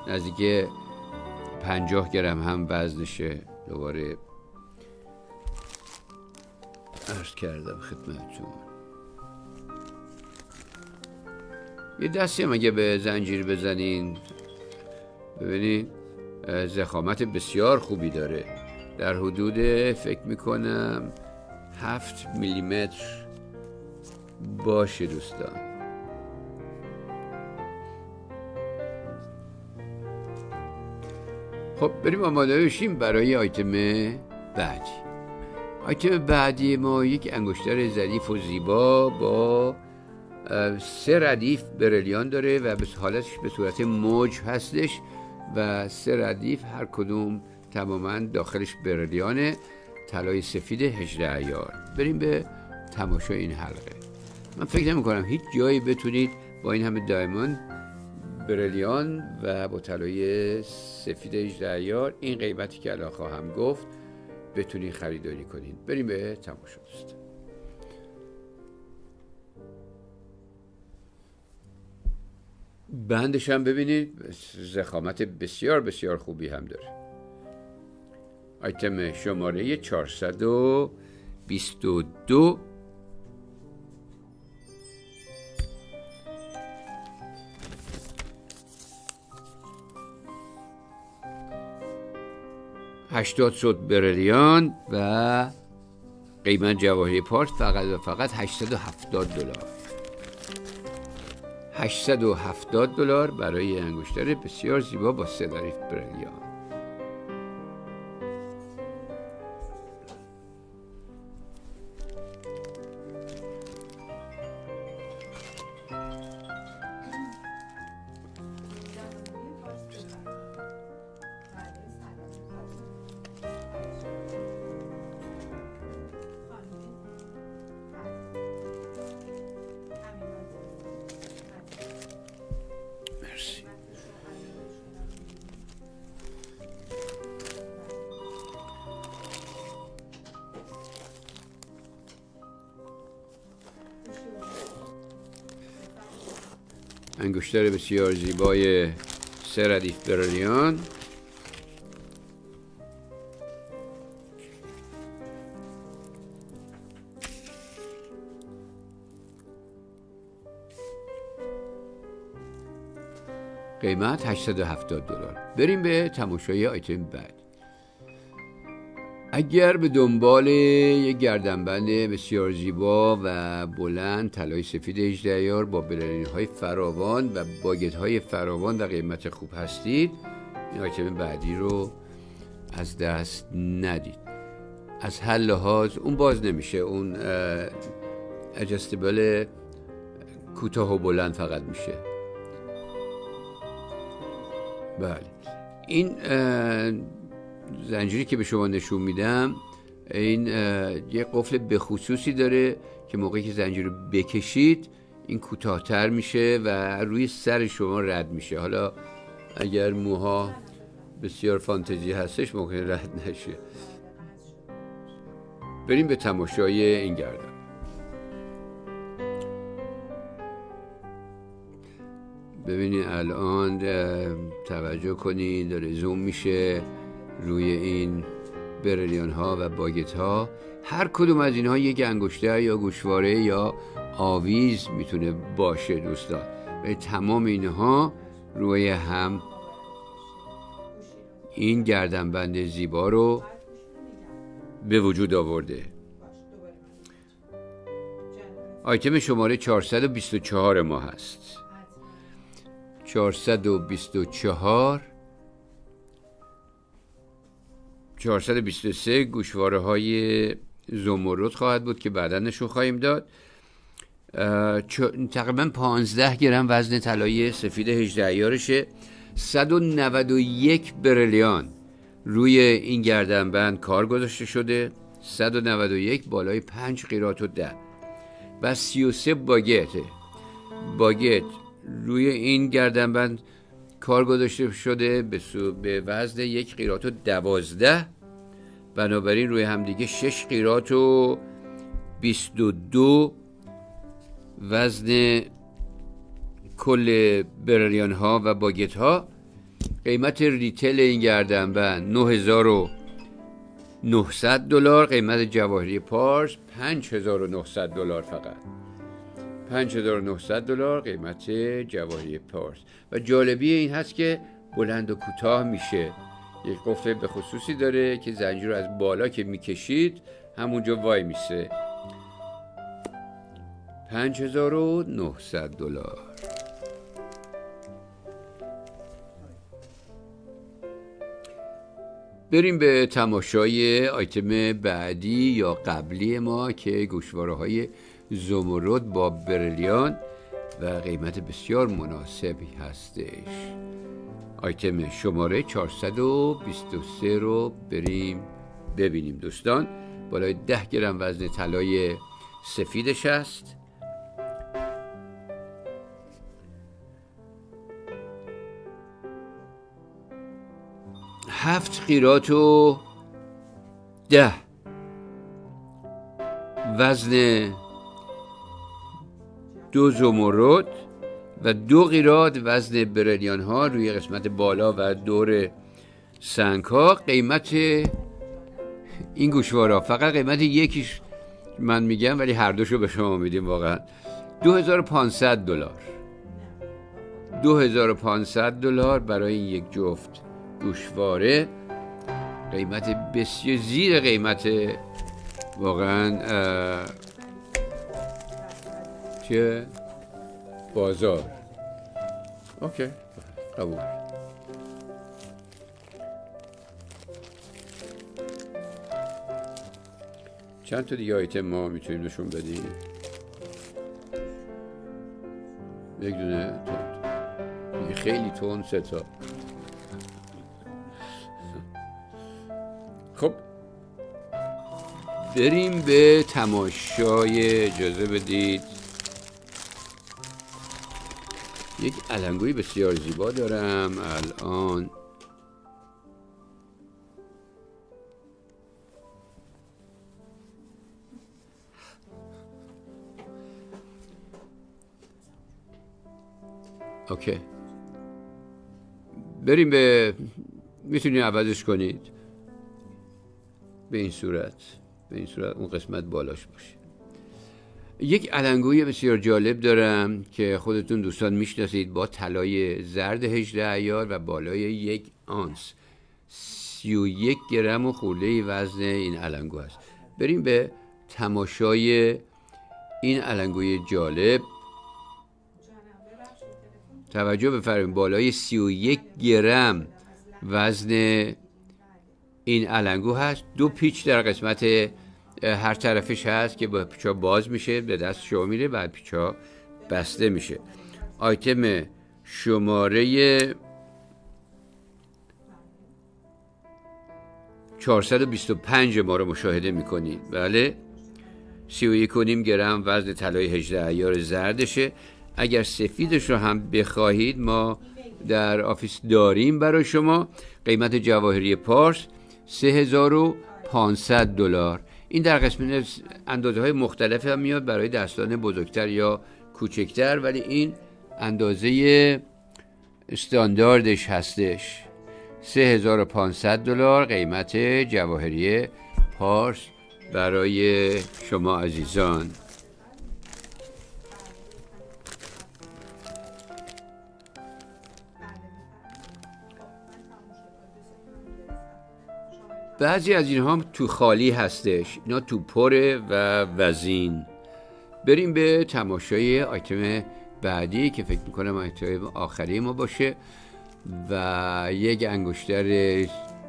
Speaker 2: نزدیک 50 گرم هم وزنشه. دوباره عرض کردم خدمتتون. یه دستی هم اگه به زنجیر بزنین ببینید ضخامت بسیار خوبی داره. در حدود فکر میکنم 7 میلیمتر باشه دوستان. خب بریم آماده بشیم برای آیتم بعدی. آیتم بعدی ما یک انگشتر ظریف و زیبا با 3 ردیف برلیان داره و به حالتش به صورت موج هستش و 3 ردیف هر کدوم تماما داخلش برلیانه، طلای سفید 18 عیار. بریم به تماشای این حلقه. من فکر نمی کنم هیچ جایی بتونید با این همه دایموند برلیان و با طلای سفید 18 عیار این قیمتی که الان خواهم گفت بتونید خریداری کنید. بریم به تماشا دوست. بندش هم ببینید ضخامت بسیار بسیار خوبی هم داره. آیتم شماره 422 80 صد برلیان و قیمت جواهری پارس فقط و فقط $870. $870 برای انگشتر بسیار زیبا با 3 ردیف برلیان. انگشتر بسیار زیبای 3 ردیف برلیان قیمت $870. بریم به تماشای آیتم بعد. اگر به دنبال یک گردنبند بسیار زیبا و بلند طلای سفید 18 عیار با برلین های فراوان و باگت های فراوان و قیمت خوب هستید، این آیتم بعدی رو از دست ندید. از هر لحاظ اون باز نمیشه، اون ادجستبل کوتاه و بلند فقط میشه. بله، این زنجیری که به شما نشون میدم، این یه قفل به خصوصی داره که موقعی که زنجیر رو بکشید این کوتاه‌تر میشه و روی سر شما رد میشه. حالا اگر موها بسیار فانتزی هستش ممکن رد نشه. بریم به تماشای این گردن. ببینید الان توجه کنید داره زوم میشه روی این برلیان ها و باگت ها. هر کدوم از اینها یک انگشتر یا گوشواره یا آویز میتونه باشه دوستان، و تمام اینها روی هم این گردنبند زیبا رو به وجود آورده. آیتم شماره 424 ما هست. 423 گوشواره های زمرد خواهد بود که بعدا نشون خواهیم داد. تقریبا 15 گرم وزن طلای سفید 18 عیارشه. 191 برلیان روی این گردنبند کار گذاشته شده. 191 بالای 5 قیراط و 10 و 33 باگت روی این گردنبند کار گذاشته شده به وزن 1 قیراط و 12. بنابراین روی همدیگه 6 قیراط و 22 وزن کل برلیان ها و باگت ها. قیمت ریتیل این گردنبند $9,900. قیمت جواهری پارس $5,900 فقط. $5,900 قیمت جواهری پارس. و جالبی این هست که بلند و کوتاه میشه. یک قفل به خصوصی داره که زنجیر رو از بالا که میکشید همونجا وای میسه. $5,900. بریم به تماشای آیتم بعدی یا قبلی ما که گوشواره های زمرد با برلیان و قیمت بسیار مناسبی هستش. آیتم شماره 423 رو بریم ببینیم دوستان. بالای 10 گرم وزن طلای سفیدش هست. هفت قیراط و 10 وزن 2 زمرد و 2 قیراط وزن برلیان ها روی قسمت بالا و دور سنگ ها. قیمت این گوشواره فقط قیمت یکیش من میگم ولی هر دوشو به شما میدیم واقعا $2,500. $2,500 برای این یک جفت گوشواره. قیمت بسیار زیر قیمت واقعا چه بازار. اوکی قبول. چند تا دیگه آیتم ما میتونیم نشون بدیم؟ یک دونه تند، خیلی تند، 3 تا. خب بریم به تماشای. اجازه بدید یک علنگوی بسیار زیبا دارم الان. اوکی بریم به، میتونید عوضش کنید به این صورت اون قسمت بالاش باشه. یک علنگوی بسیار جالب دارم که خودتون دوستان میشناسید، با طلای زرد 18 عیار و بالای 1 آنس، 31 گرم و خورده وزن این علنگو هست. بریم به تماشای این علنگوی جالب. توجه بفرمایید، بالای 31 گرم وزن این علنگو هست. 2 پیچ در قسمت هر طرفش هست که با پیچا باز میشه، به دست شما میره، بعد پیچا بسته میشه. آیتم شماره 425 ما رو مشاهده میکنید. بله، 31.5 گرم وزن طلای 18 عیار زردشه. اگر سفیدش رو هم بخواهید ما در آفیس داریم برای شما. قیمت جواهری پارس $3,500. این در قسمت اندازه های مختلف هم میاد برای دستان بزرگتر یا کوچکتر، ولی این اندازه استانداردش هستش. $3,500 قیمت جواهری پارس برای شما عزیزان. بعضی از اینها تو خالی هستش، اینا تو پره و وزین. بریم به تماشای آیتم بعدی که فکر میکنم آیتم آخری ما باشه و یک انگشتر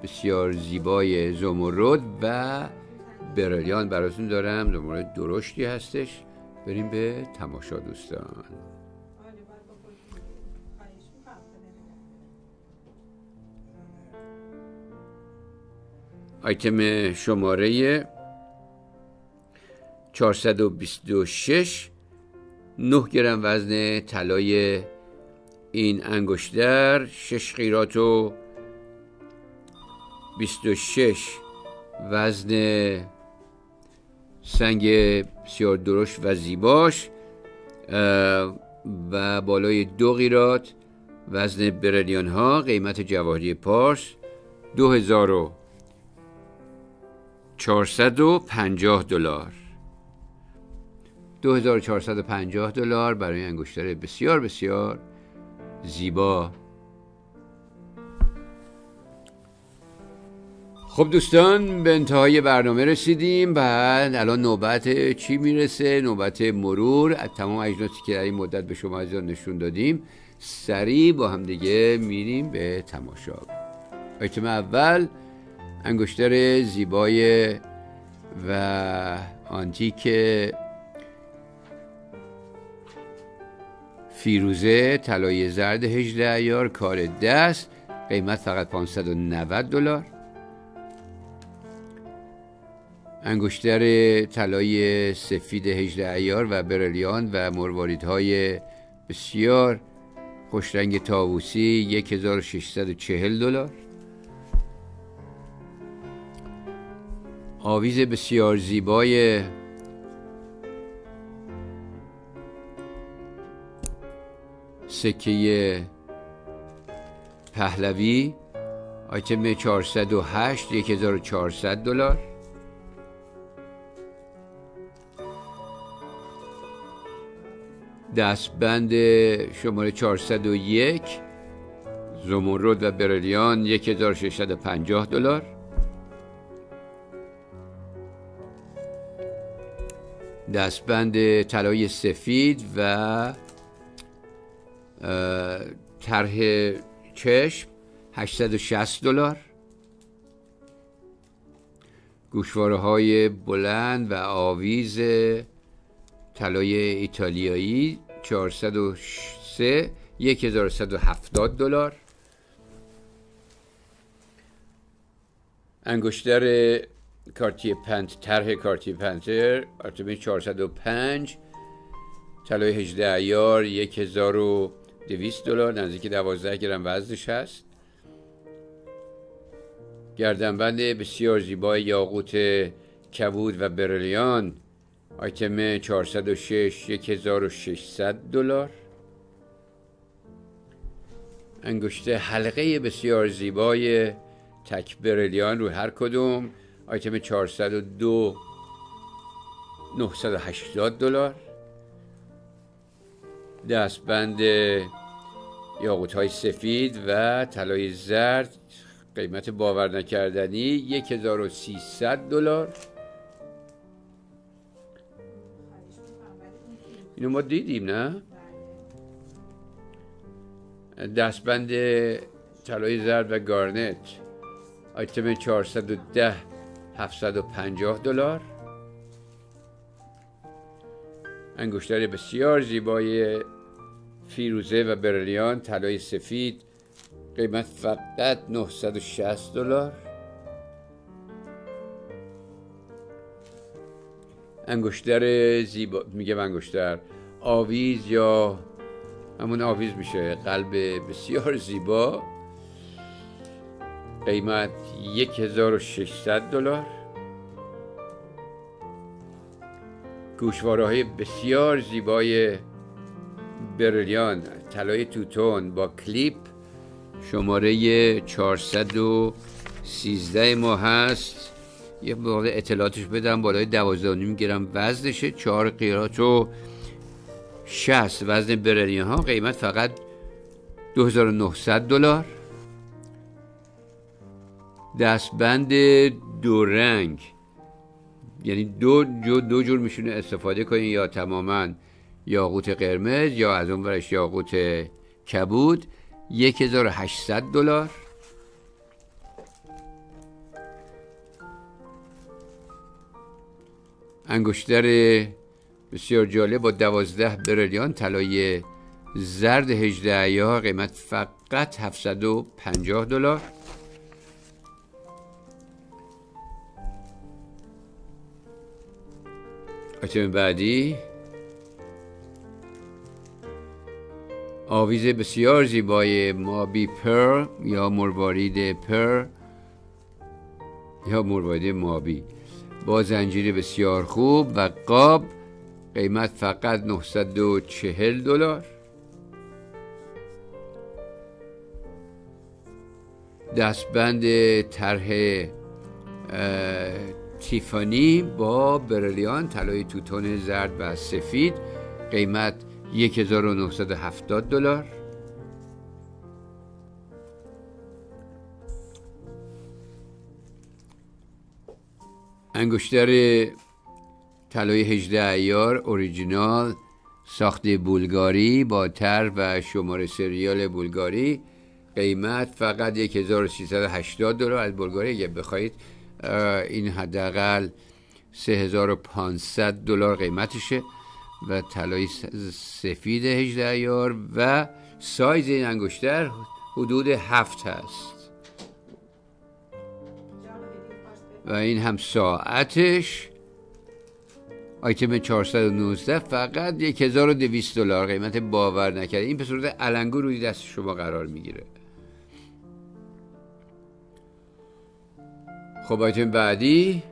Speaker 2: بسیار زیبای زمرد و بریلیان براتون دارم. زمرد درشتی هستش. بریم به تماشا دوستان. آیتم شماره 426، 9 گرم وزن طلای این انگشتر، 6 قیراط و 26 وزن سنگ بسیار درشت و زیباش و بالای 2 قیراط وزن بریلیان ها. قیمت جواهری پارس $2,450. $2,450 برای انگشتر بسیار بسیار زیبا. خب دوستان، به انتهای برنامه رسیدیم. بعد الان نوبت چی میرسه؟ نوبت مرور از تمام اجناسی که در این مدت به شما عزیزان نشون دادیم. سریع با هم دیگه میریم به تماشا. آیتم اول انگشتر زیبای و آنتیک فیروزه طلای زرد 18 عیار کار دست. قیمت فقط $590. انگشتر طلای سفید 18 عیار و بریلیان و مرواریدهای بسیار خوشرنگ طاووسی $1,640. آویز بسیار زیبای سکه پهلوی آیتم 408 $1,400. دستبند شماره 401 زمرد و بریلیان $1,650. دستبند طلای سفید و طرح چشم $860. گوشواره های بلند و آویز طلای ایتالیایی 403 $1,170. انگشتر کارتیه طرح کارتیه پنتر آیتم 405 طلای 18 عیار $1,200، نزدیک 12 گرم وزنش هست. گردنبند بسیار زیبای یاقوت کبود و بریلیان آیتم 406 $1,600. انگشت حلقه بسیار زیبای تک بریلیان رو هر کدوم آیتم 402 $980. دستبند یاقوت های سفید و طلای زرد قیمت باور نکردنی $1300. اینو ما دیدیم نه؟ دستبند طلای زرد و گارنت آیتم 410 $750. انگشتر بسیار زیبای فیروزه و برلیان طلای سفید قیمت فقط $960. انگشتر زیبا، میگم انگشتر، آویز یا همون آویز میشه، قلب بسیار زیبا قیمت $1600. گوشواره‌های بسیار زیبای برلیان طلای توتون با کلیپ شماره 413 ما هست. یه موقع اطلاعاتش بدم، بالای 12.5 گرم وزنشه، 4 قیراط و 60 وزن برلیان ها، قیمت فقط $2900. دستبند دو رنگ، یعنی دو جور میشونه استفاده کنین، یا تماما یاقوت قرمز یا از اون ورش یاقوت کبود، $1800. انگشتر بسیار جالب با 12 برلیان طلای زرد 18 عیار قیمت فقط $750. آیتم بعدی آویز بسیار زیبای مابی پر یا مروارید پر یا مروارید مابی با زنجیر بسیار خوب و قاب، قیمت فقط $940. دستبند طرح تیفانی با برلیان طلای توتون زرد و سفید، قیمت $1970. انگشتر طلای 18 عیار اوریجینال ساخت بولگاری با طرح و شماره سریال بولگاری، قیمت فقط $1380. از بولگاری اگه بخواید این حداقل $3500 قیمتشه و طلای سفید 18 عیار و سایز این انگشتر حدود 7 هست و این هم ساعتش آیتم 419 فقط $1200 قیمت باور نکرده. این به صورت علنگو روی دست شما قرار میگیره. خب آیتم بعدی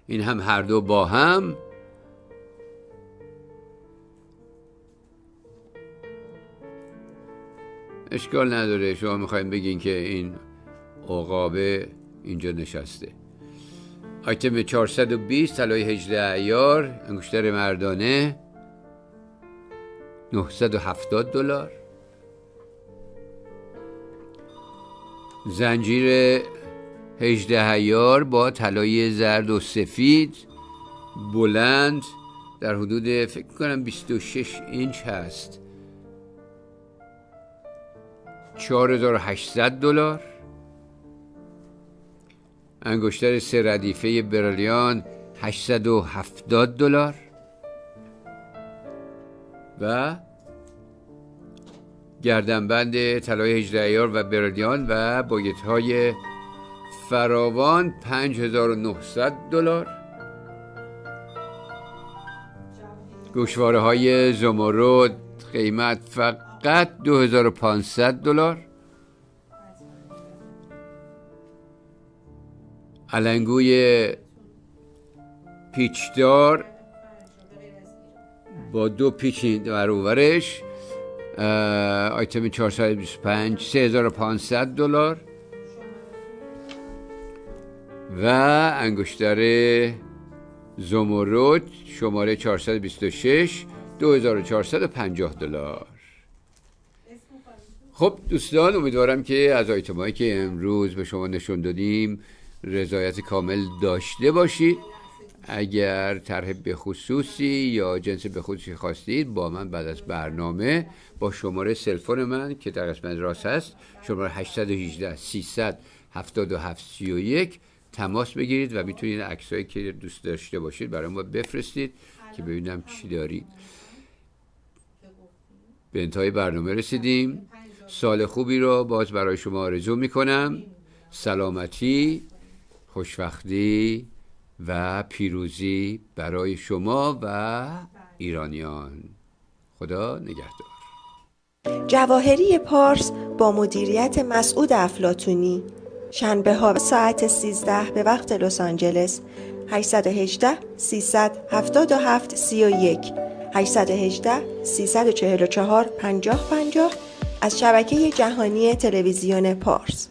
Speaker 2: این هم هر دو با هم اشکال نداره، شما میخواین بگین که این عقابه اینجا نشسته. آیتم 420 طلای 18 عیار انگشتر مردانه $970. زنجیر 18 عیار با طلای زرد و سفید بلند در حدود فکر کنم 26 اینچ هست، $4800. انگشتر 3 ردیفه برلیان $870 و گردنبند طلای 18 عیار و برلیان و باگت های فراوان $5900. گوشواره های زمرد قیمت فقط $2500. علنگوی پیچدار با 2 پیچ در اورش آیتم 425 $3500 و انگشتر زمرد شماره 426 $2450. خب دوستان، امیدوارم که از آیتمایی که امروز به شما نشون دادیم رضایت کامل داشته باشید. اگر طرح به خصوصی یا جنس به خصوصی خواستید با من بعد از برنامه با شماره سلفون من که در قسمت راست هست، شماره 818 377 31 تماس بگیرید و میتونید عکسایی که دوست داشته باشید برای ما بفرستید که ببینم چی دارید. به انتهای برنامه رسیدیم. سال خوبی رو باز برای شما آرزو میکنم. سلامتی، خوشبختی و پیروزی برای شما و ایرانیان. خدا نگهدار.
Speaker 1: جواهری پارس با مدیریت مسعود افلاطونی، شنبه ها ساعت 13 به وقت لس آنجلس. 818 377 31 818 344 50 50 از شبکه جهانی تلویزیون پارس.